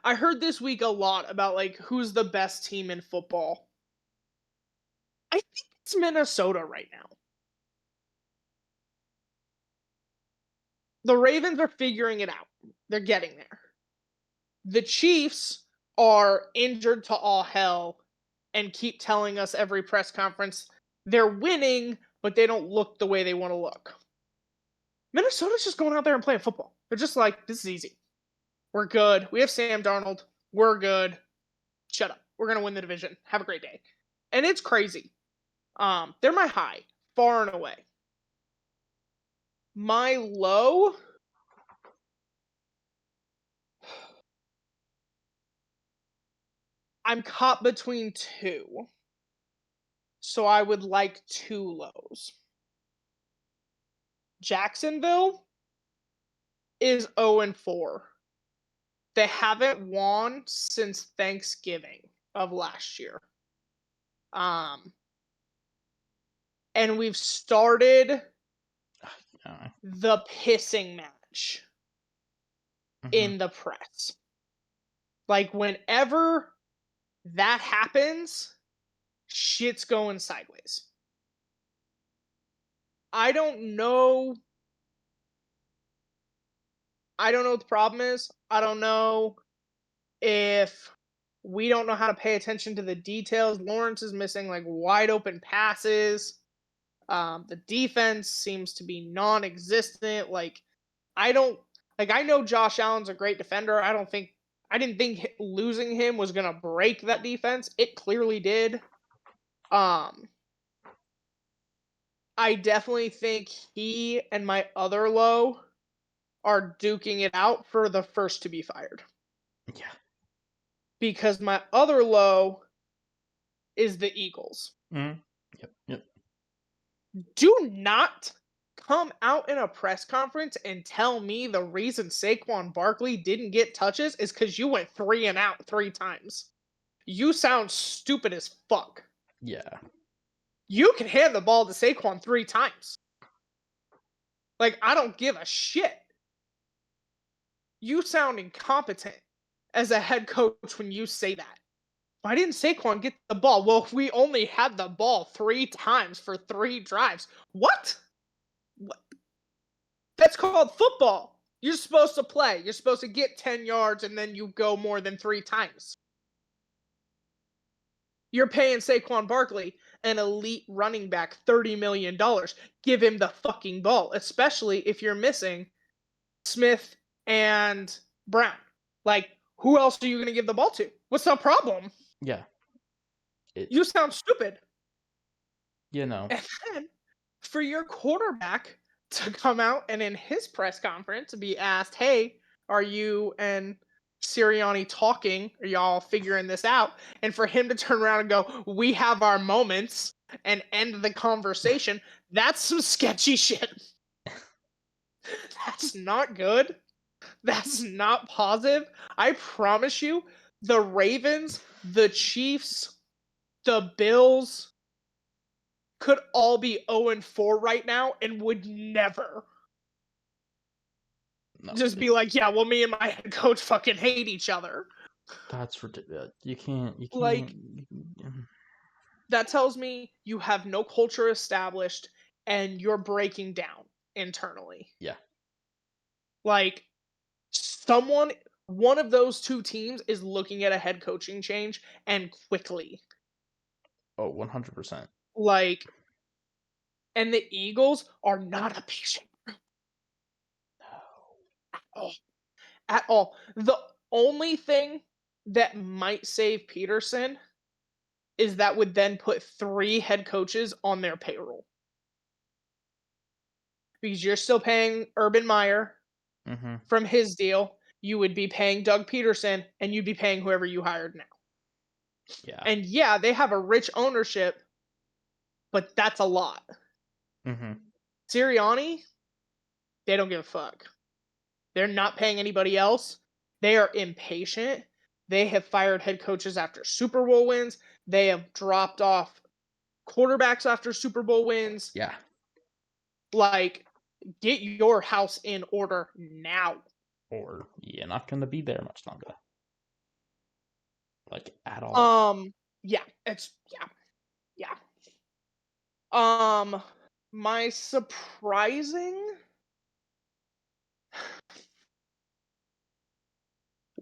I heard this week a lot about like who's the best team in football. I think it's Minnesota right now. The Ravens are figuring it out. They're getting there. The Chiefs are injured to all hell and keep telling us every press conference they're winning, but they don't look the way they want to look. Minnesota's just going out there and playing football. They're just like, this is easy. We're good. We have Sam Darnold. We're good. Shut up. We're gonna win the division. Have a great day. And it's crazy. They're my high, far and away. My low, I'm caught between two. So I would like two lows. Jacksonville is 0-4. They haven't won since Thanksgiving of last year. Um, and we've started the pissing match Mm-hmm. in the press. Like whenever that happens, shit's going sideways. I don't know. I don't know what the problem is. I don't know if we don't know how to pay attention to the details. Lawrence is missing like wide open passes. The defense seems to be non-existent. Like I don't like. I know Josh Allen's a great defender. I didn't think losing him was gonna break that defense. It clearly did. Um, I definitely think he and my other low are duking it out for the first to be fired. Yeah. Because my other low is the Eagles. Mm. Yep. Yep. Do not come out in a press conference and tell me the reason Saquon Barkley didn't get touches is because you went 3-and-out 3 times. You sound stupid as fuck. Yeah. You can hand the ball to Saquon 3 times. Like, I don't give a shit. You sound incompetent as a head coach when you say that. Why didn't Saquon get the ball? Well, we only had the ball 3 times for 3 drives. What? What? That's called football. You're supposed to play. You're supposed to get 10 yards and then you go more than 3 times. You're paying Saquon Barkley, an elite running back, $30 million. Give him the fucking ball, especially if you're missing Smith and Brown. Like, who else are you going to give the ball to? What's the problem? Yeah. It, You sound stupid. you know, And then for your quarterback to come out and in his press conference be asked, "Hey, are you and Sirianni talking? Are y'all figuring this out?" And for him to turn around and go, "We have our moments," and end the conversation, that's some sketchy shit. That's not good. That's not positive. I promise you, the Ravens, the Chiefs, the Bills could all be 0-4 right now and would never no, just be like, yeah, well, me and my head coach fucking hate each other. that's ridiculous. You can't. Like, that tells me you have no culture established and you're breaking down internally. Yeah. Like, one of those two teams is looking at a head coaching change and quickly. Oh, 100%. Like, and the Eagles are not a patient at all. At all. The only thing that might save Peterson is that would then put 3 head coaches on their payroll. Because you're still paying Urban Meyer Mm-hmm. from his deal. You would be paying Doug Peterson, and you'd be paying whoever you hired now. Yeah. And yeah, they have a rich ownership, but that's a lot. Mm-hmm. Sirianni, they don't give a fuck. They're not paying anybody else. They are impatient. They have fired head coaches after Super Bowl wins. They have dropped off quarterbacks after Super Bowl wins. Yeah. Like, get your house in order now. Or you're not gonna be there much longer. Like at all. Yeah, it's yeah. My surprising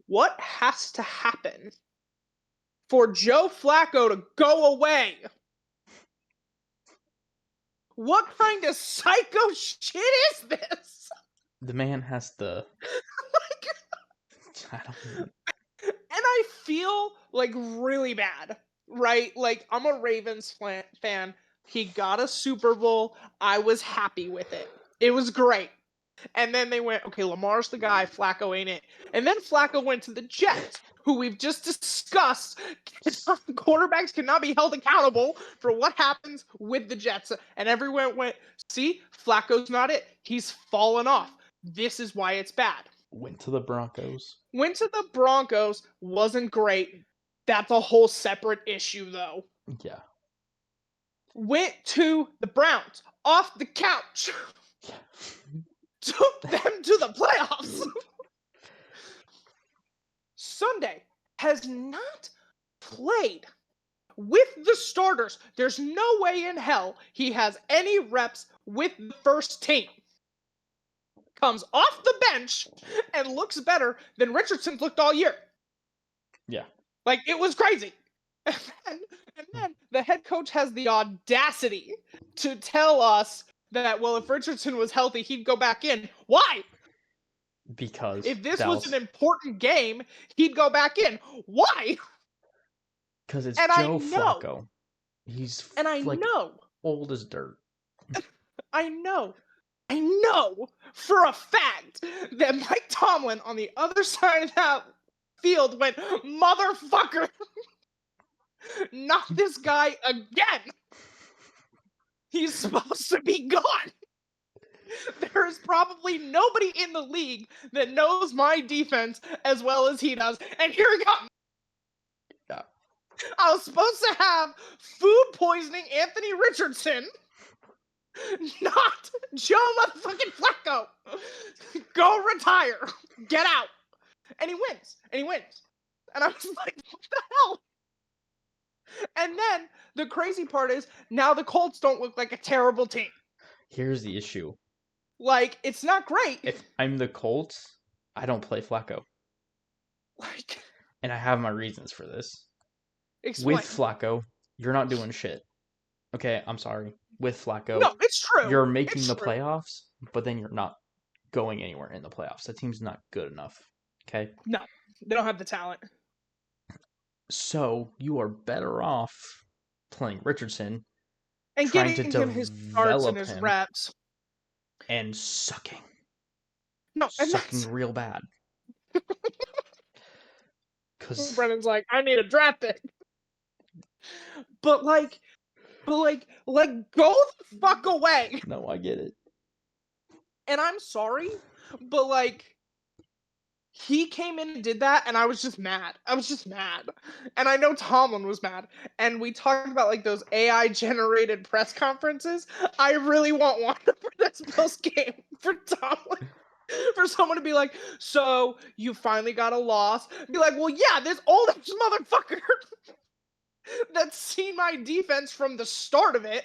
what has to happen for Joe Flacco to go away? What kind of psycho shit is this? The man has the. Like, I don't. and I feel like really bad, right? Like, I'm a Ravens fan. He got a Super Bowl. I was happy with it. It was great. And then they went, okay, Lamar's the guy, Flacco ain't it. And then Flacco went to the Jets, who we've just discussed. Quarterbacks cannot be held accountable for what happens with the Jets. And everyone went, see, Flacco's not it. He's fallen off. This is why it's bad. Went to the Broncos. Went to the Broncos, wasn't great. That's a whole separate issue, though. Yeah. Went to the Browns, off the couch. Yeah. Took them to the playoffs. Sunday has not played with the starters. There's no way in hell he has any reps with the first team. Comes off the bench and looks better than Richardson's looked all year. Yeah. Like, it was crazy. And then the head coach has the audacity to tell us that, well, if Richardson was healthy, he'd go back in. Why? Because If this Dallas, was an important game, he'd go back in. Why? because it's And Joe I know. Flacco. He's And I like know. old as dirt. I know for a fact that Mike Tomlin on the other side of that field went, motherfucker, not this guy again. He's supposed to be gone. There is probably nobody in the league that knows my defense as well as he does. And here he comes. Yeah. I was supposed to have food poisoning Anthony Richardson, not Joe motherfucking Flacco. Go retire. Get out. And he wins. And I was like, what the hell? And then the crazy part is now the Colts don't look like a terrible team. Here's the issue. Like, it's not great. If I'm the Colts, I don't play Flacco. Like, And I have my reasons for this. With explain. Flacco, you're not doing shit. Okay, I'm sorry. With Flacco, No, it's true. you're making It's the true. playoffs, but then you're not going anywhere in the playoffs. That team's not good enough. Okay? No, they don't have the talent. So you are better off playing Richardson, And trying to getting him his starts and develop his him, reps. and sucking. No, and Sucking that's real bad. Because, Brennan's like, I need a draft pick. But go the fuck away. no, I get it. And I'm sorry, but like, he came in and did that, and I was just mad. I was just mad. And I know Tomlin was mad. And we talked about like those AI generated press conferences. I really want one for this Bills game for Tomlin. For someone to be like, so you finally got a loss. Be like, well, yeah, this oldest motherfucker that's seen my defense from the start of it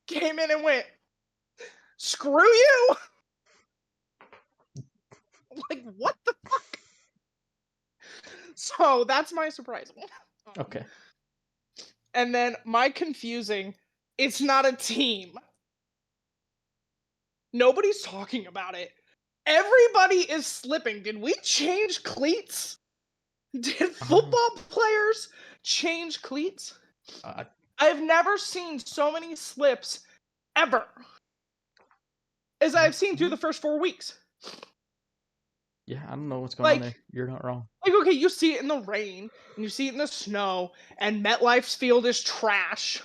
came in and went, screw you. Like, what the fuck? So that's my surprise. Okay. And then my confusing, it's not a team. Nobody's talking about it. Everybody is slipping. Did we change cleats? Did football players change cleats? I've never seen so many slips ever as I've seen through the first 4 weeks. Yeah, I don't know what's going on there. Like, You're not wrong. okay, you see it in the rain, and you see it in the snow, and MetLife's field is trash.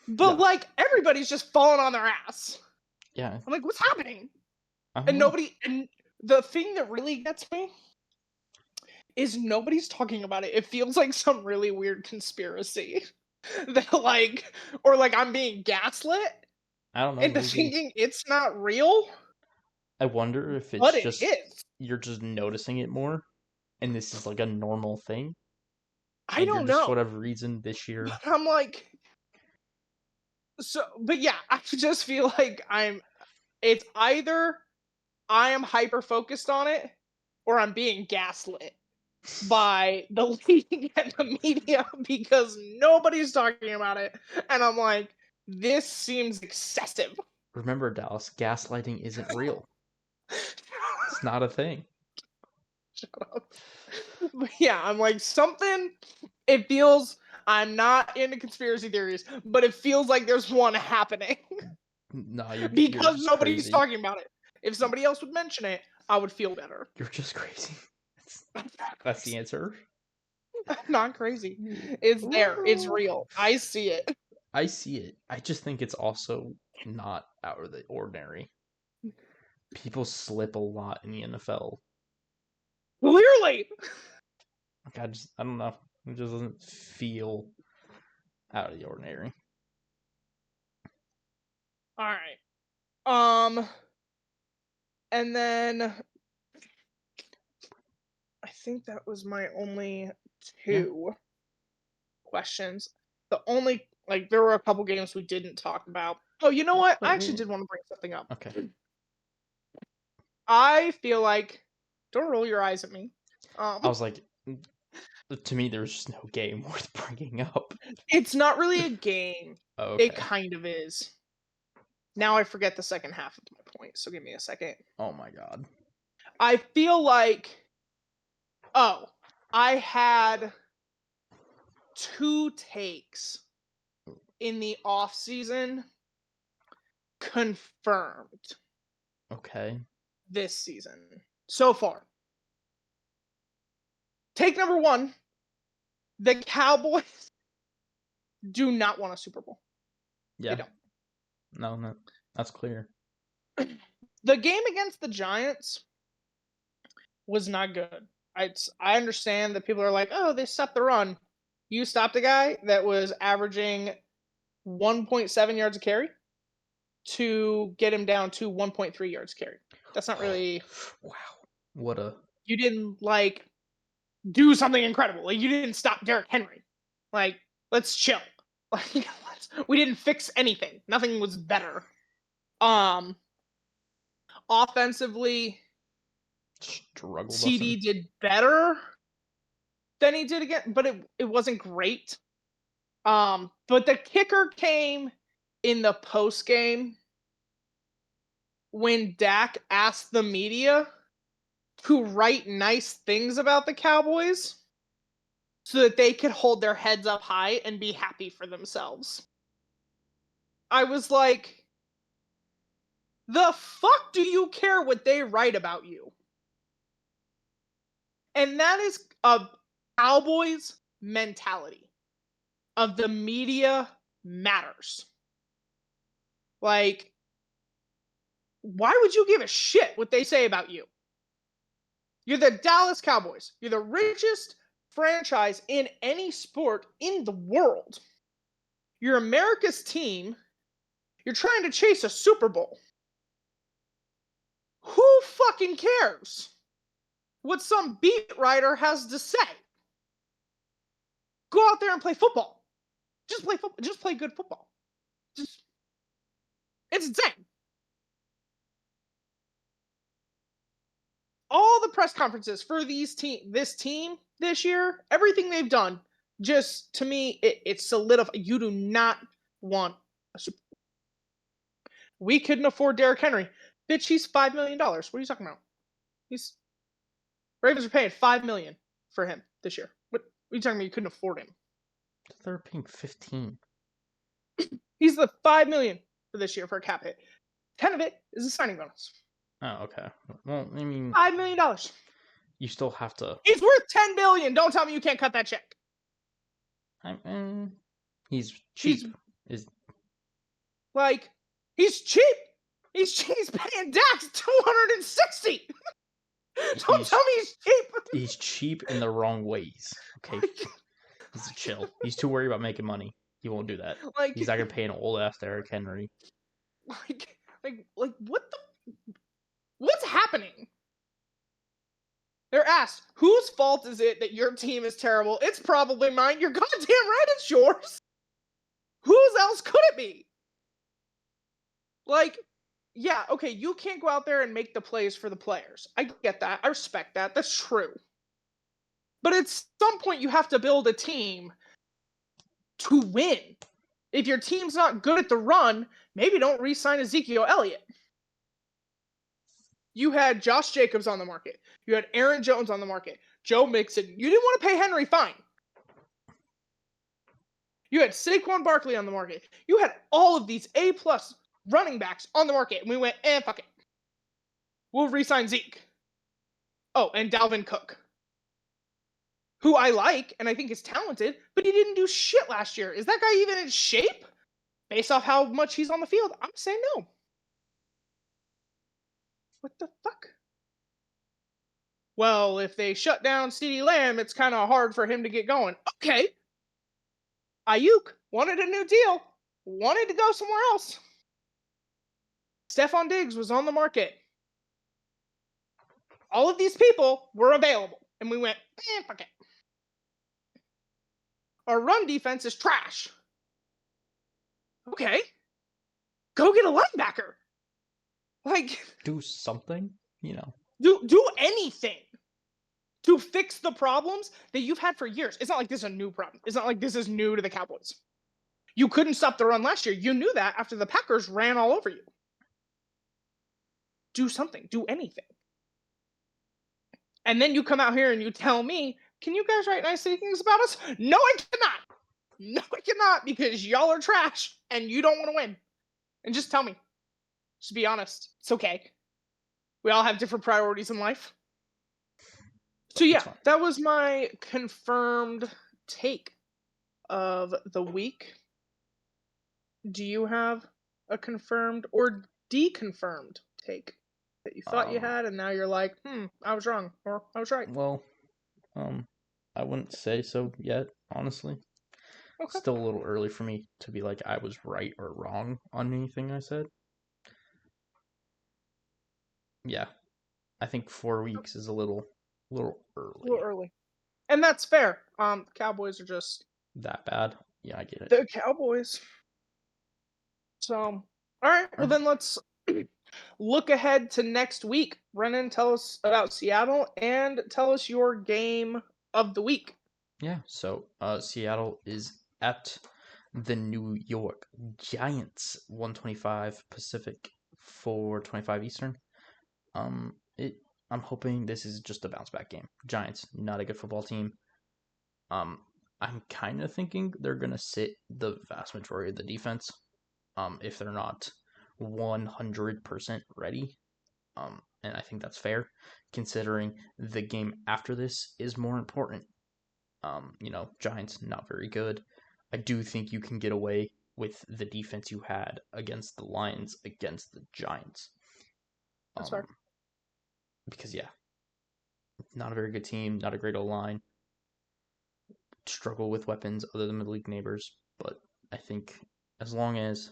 But, Yeah. like, everybody's just falling on their ass. Yeah. I'm like, what's happening? I don't And know. and the thing that really gets me is nobody's talking about it. It feels like some really weird conspiracy that, like, or like I'm being gaslit I don't know. into Maybe. thinking it's not real, I wonder if it's but it just is. you're just noticing it more, and this is like a normal thing, I and you're don't just for know. whatever reason this year. But I'm like, so, but yeah, I just feel like it's either I am hyper focused on it or I'm being gaslit by the league and the media because nobody's talking about it. And I'm like, this seems excessive. Remember, Dallas, gaslighting isn't real. It's not a thing. Shut up. But yeah, I'm like, it feels, I'm not into conspiracy theories, but it feels like there's one happening No, you're because just nobody's crazy. talking about it. If somebody else would mention it, I would feel better. You're just crazy. That's the answer. I'm not crazy. It's there. It's real. I see it. I see it. I just think it's also not out of the ordinary. People slip a lot in the NFL. Clearly. Like I don't know. It just doesn't feel out of the ordinary. All right. And then I think that was my only two questions. The only there were a couple games we didn't talk about. Oh, you know what? I actually did want to bring something up. Okay. I feel like don't roll your eyes at me. I was like, to me, there's just no game worth bringing up. It's not really a game. Oh, okay. It kind of is. Now I forget the second half of my point, so give me a second. Oh my god. I feel like I had 2 takes in the off season confirmed Okay. this season so far. Take number 1, the Cowboys do not want a Super Bowl. Yeah. They don't. No, that's clear. The game against the Giants was not good. I understand that people are like, oh, they stopped the run. You stopped a guy that was averaging 1.7 yards a carry to get him down to 1.3 yards a carry. That's not really. Wow. What a. You didn't do something incredible. Like, you didn't stop Derrick Henry. Like, Let's chill. Like, we didn't fix anything. Nothing was better. Um, Offensively, Struggle busing. CD did better than he did again, but it wasn't great. But the kicker came in the post game when Dak asked the media to write nice things about the Cowboys so that they could hold their heads up high and be happy for themselves. I was like, the fuck do you care what they write about you? And that is a Cowboys mentality of the media matters. Like, why would you give a shit what they say about you? You're the Dallas Cowboys. You're the richest franchise in any sport in the world. You're America's team. You're trying to chase a Super Bowl. Who fucking cares what some beat writer has to say? Go out there and play football. Just play football. Just play good football. Just, it's insane. All the press conferences for this team this year, everything they've done, just to me, it's solidified. You do not want a Super Bowl. We couldn't afford Derrick Henry. Bitch, he's $5 million. What are you talking about? He's Ravens are paying $5 million for him this year. What are you talking about? You couldn't afford him. They're paying 15. He's the $5 million for this year for a cap hit. 10 of it is a signing bonus. Oh, okay. Well, I mean, $5 million. you still have to. He's worth $10 billion. Don't tell me you can't cut that check. He's cheap. Is Like, he's cheap. He's paying Dax 260. Don't tell me he's cheap. He's cheap in the wrong ways. Okay, he's chill. He's too worried about making money. He won't do that. Like, He's not gonna pay an old ass Derrick Henry. Like, what's happening? They're asked, whose fault is it that your team is terrible? It's probably mine. You're goddamn right it's yours. Whose else could it be? Like, yeah, okay, you can't go out there and make the plays for the players. I get that. I respect that. That's true. But at some point, you have to build a team to win. If your team's not good at the run, maybe don't re-sign Ezekiel Elliott. You had Josh Jacobs on the market. You had Aaron Jones on the market. Joe Mixon. You didn't want to pay Henry, fine. You had Saquon Barkley on the market. You had all of these A-plus running backs on the market. And we went, fuck it. We'll re-sign Zeke. Oh, and Dalvin Cook, who I like and I think is talented, but he didn't do shit last year. Is that guy even in shape? Based off how much he's on the field, I'm saying no. What the fuck? Well, if they shut down CeeDee Lamb, it's kind of hard for him to get going. Okay. Ayuk wanted a new deal, wanted to go somewhere else. Stephon Diggs was on the market. All of these people were available, and we went, fuck it. Our run defense is trash. Okay. Go get a linebacker. Like, do something, Do anything to fix the problems that you've had for years. It's not like this is a new problem. It's not like this is new to the Cowboys. You couldn't stop the run last year. You knew that after the Packers ran all over you. Do something. Do anything. And then you come out here and you tell me, can you guys write nice things about us? No, I cannot. No, I cannot, because y'all are trash and you don't want to win. And just tell me. Just be honest. It's okay. We all have different priorities in life. So yeah, that was my confirmed take of the week. Do you have a confirmed or deconfirmed take that you thought you had and now you're like, I was wrong or I was right? Well, I wouldn't say so yet, honestly. Okay. Still a little early for me to be like I was right or wrong on anything I said. Yeah. I think 4 weeks is a little early. A little early. And that's fair. Cowboys are just that bad. Yeah, I get it. the Cowboys. So, all right. All Well, right. then let's look ahead to next week. Brennan, tell us about Seattle and tell us your game of the week. Yeah. So, Seattle is at the New York Giants, 125 Pacific, 425 Eastern. It. I'm hoping this is just a bounce back game. Giants, not a good football team. Um, I'm kind of thinking they're gonna sit the vast majority of the defense. If they're not 100% ready. And I think that's fair, considering the game after this is more important. Giants not very good. I do think you can get away with the defense you had against the Lions against the Giants. That's fair. Um, because yeah, not a very good team, not a great O line, struggle with weapons other than the league neighbors. But I think as long as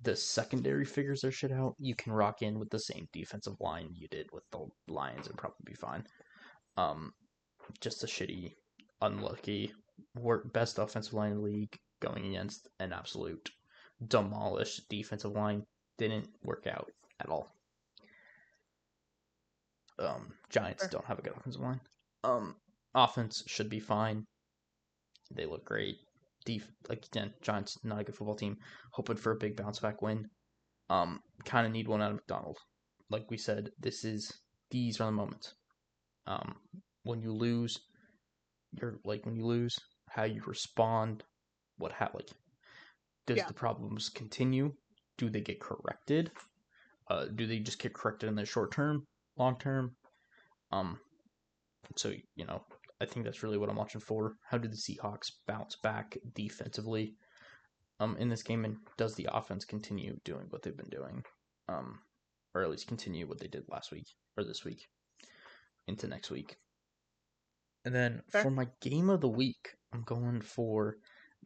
the secondary figures their shit out, you can rock in with the same defensive line you did with the Lions and probably be fine. Um, just a shitty, unlucky, best offensive line in the league going against an absolute demolished defensive line didn't work out at all. Giants Fair. don't have a good offensive line. Offense should be fine. They look great. Like again, Giants not a good football team. Hoping for a big bounce back win. Kind of need one out of McDonald. Like we said, these are the moments. Um, when you lose, when you lose, how you respond, like does Yeah, the problems continue? Do they get corrected? Do they just get corrected in the short term, long term? Um, so I think that's really what I'm watching for. How do the Seahawks bounce back defensively? In this game, and does the offense continue doing what they've been doing? Or at least continue what they did last week or this week into next week. And then for fair. my game of the week, I'm going for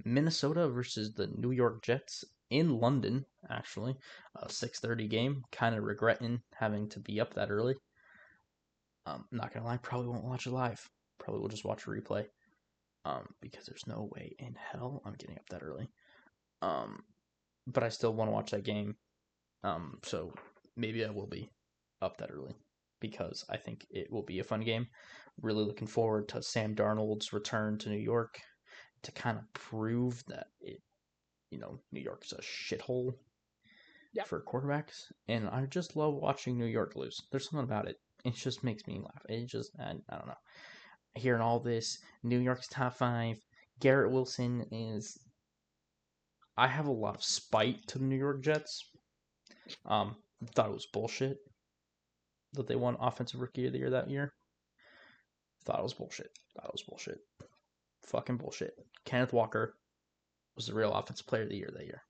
Minnesota versus the New York Jets in London, actually. A 6:30 game. Kind of regretting having to be up that early. Not gonna lie, probably won't watch it live. Probably will just watch a replay. Because there's no way in hell I'm getting up that early. Um, but I still want to watch that game. So maybe I will be up that early because I think it will be a fun game. Really looking forward to Sam Darnold's return to New York to kind of prove that New York's a shithole Yeah. for quarterbacks, and I just love watching New York lose. There's something about it. It just makes me laugh. I don't know. Hearing all this, New York's top five. Garrett Wilson is. I have a lot of spite to the New York Jets. Thought it was bullshit that they won Offensive Rookie of the Year that year. Thought it was bullshit. Thought it was bullshit. Fucking bullshit. Kenneth Walker was the real Offensive Player of the Year that year.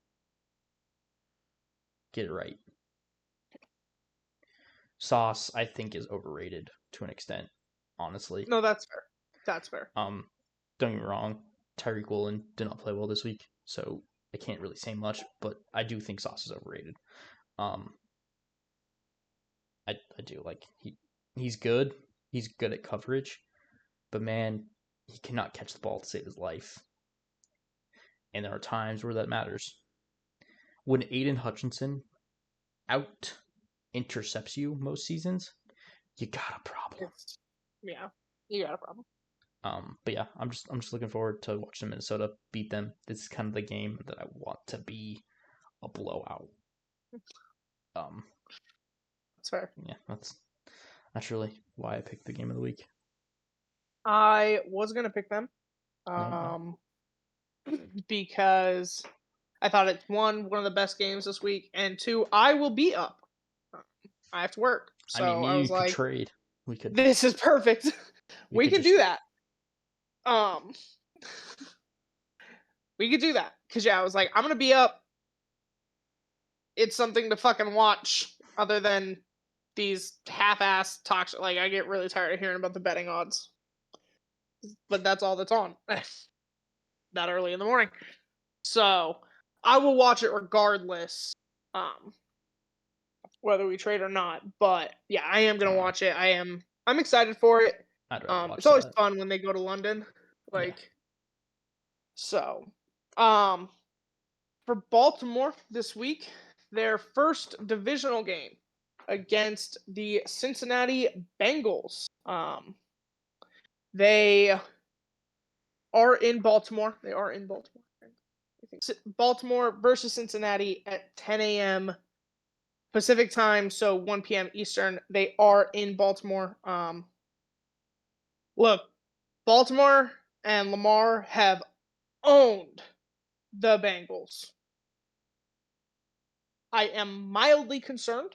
Get it right. Sauce, I think, is overrated to an extent, honestly. No, that's fair. That's fair. Don't get me wrong. Tyreek Woolen did not play well this week, so I can't really say much, but I do think Sauce is overrated. Um, I do like he's good. He's good at coverage, but man, he cannot catch the ball to save his life. And there are times where that matters. When Aiden Hutchinson out intercepts you most seasons, you got a problem. It's yeah, you got a problem. But yeah, I'm just looking forward to watching Minnesota beat them. This is kind of the game that I want to be a blowout. Um, That's fair. yeah, that's really why I picked the game of the week. I was gonna pick them, There you go. um, because I thought it's one of the best games this week, and two, I will be up. Um, I have to work, I mean, so me I and you was could like, trade. We could "This is perfect. we We could can just do that." Um, we could do that because yeah, I was like, "I'm gonna be up. It's something to fucking watch." Other than these half-ass talks, like I get really tired of hearing about the betting odds, but that's all that's on that early in the morning. So I will watch it regardless, um, whether we trade or not. But yeah, I am gonna uh, watch it. I'm excited for it. I'd rather It's watch always that. fun when they go to London. Yeah, Like So, um, for Baltimore this week, their first divisional game against the Cincinnati Bengals. They are in Baltimore. They are in Baltimore. I think Baltimore versus Cincinnati at 10 a.m. Pacific time, so 1 p.m. Eastern. They are in Baltimore. Look, Baltimore and Lamar have owned the Bengals. I am mildly concerned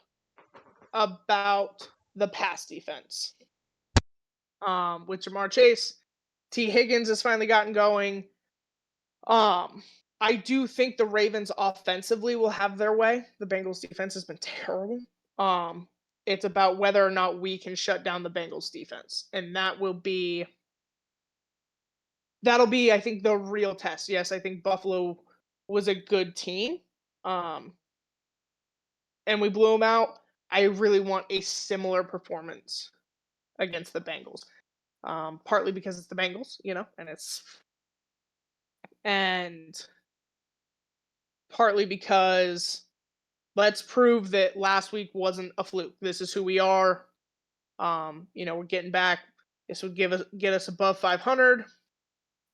about the pass defense. With Jamar Chase, T. Higgins has finally gotten going. Um, I do think the Ravens offensively will have their way. The Bengals defense has been terrible. Um, it's about whether or not we can shut down the Bengals defense, and that'll be, I think, the real test. Yes, I think Buffalo was a good team, um, and we blew them out. I really want a similar performance against the Bengals. Partly because it's the Bengals, and partly because let's prove that last week wasn't a fluke. This is who we are. We're getting back. This would get us above 500.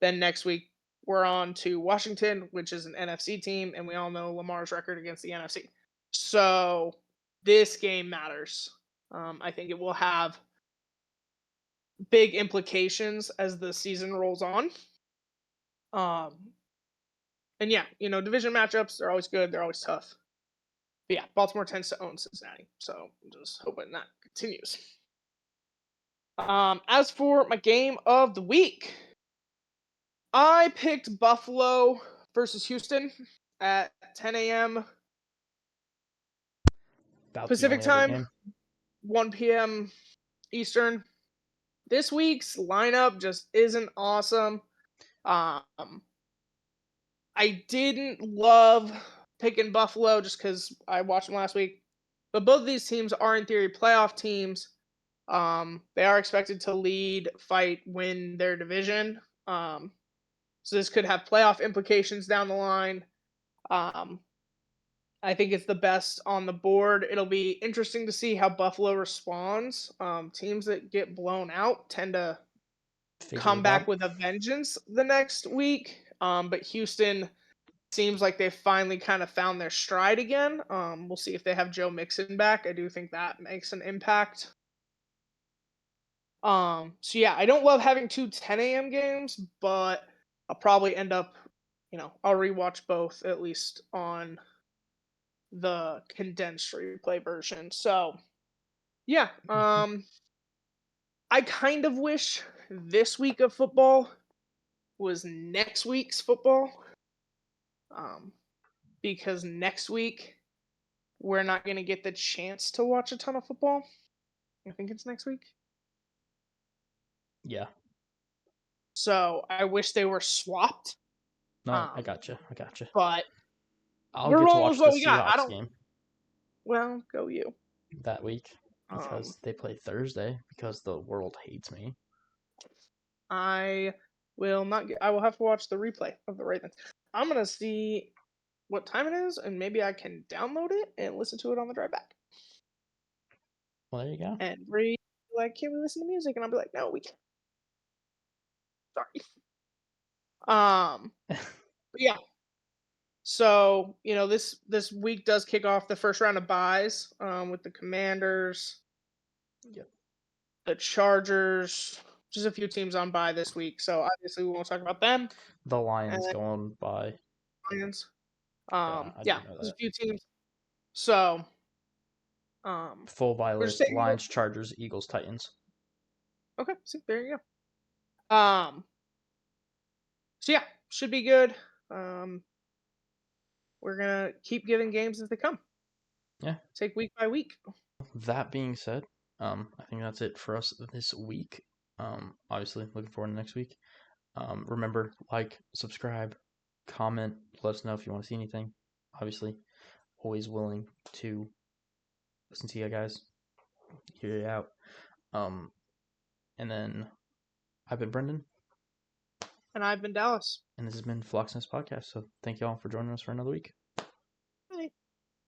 Then next week we're on to Washington, which is an NFC team, and we all know Lamar's record against the NFC. So this game matters. I think it will have big implications as the season rolls on. And yeah, division matchups, they're always good, they're always tough. But yeah, Baltimore tends to own Cincinnati, so I'm just hoping that continues. As for my game of the week, I picked Buffalo versus Houston at 10 a.m. About the Pacific only other time, game. 1 p.m. Eastern. This week's lineup just isn't awesome. I didn't love picking Buffalo just because I watched them last week. But both of these teams are, in theory, playoff teams. They are expected to lead, fight, win their division. So this could have playoff implications down the line. I think it's the best on the board. It'll be interesting to see how Buffalo responds. Teams that get blown out tend to Figure come it back out. with a vengeance the next week. But Houston seems like they've finally kind of found their stride again. We'll see if they have Joe Mixon back. I do think that makes an impact. So yeah, I don't love having two 10 a.m. games, but I'll probably end up, I'll rewatch both at least on the condensed replay version. So yeah, I kind of wish this week of football was next week's football. Because next week we're not going to get the chance to watch a ton of football. I think it's next week. Yeah. So I wish they were swapped. No, I Um, gotcha. I gotcha. but I'll we're get to rolling with watch the what we got. I Seahawks don't. game Well, go you. that week Um, because they play Thursday because the world hates me. I will not get. I will have to watch the replay of the Ravens. I'm gonna see what time it is, and maybe I can download it and listen to it on the drive back. Well, there you go. And Bree like, can we listen to music? And I'll be like, no, we can't. Sorry. But yeah. So this week does kick off the first round of buys with the Commanders, Yep. the Chargers, just a few teams on buy this week. So obviously we won't talk about them. The And Lions going by. Lions. Yeah, I Yeah, do know there's a that. few teams. So um, Full buy we're just list: taking Lions, Chargers, Eagles, Titans. okay. See, there you go. So yeah, should be good. Um, we're gonna keep giving games as they come. Yeah. Take week by week. That being said, I think that's it for us this week. Obviously, looking forward to next week. Remember, like, subscribe, comment, let us know if you want to see anything. Obviously, always willing to listen to you guys, hear you out. And then I've been Brendan. And I've been Dallas. And this has been Flocksmith's Podcast. So thank you all for joining us for another week.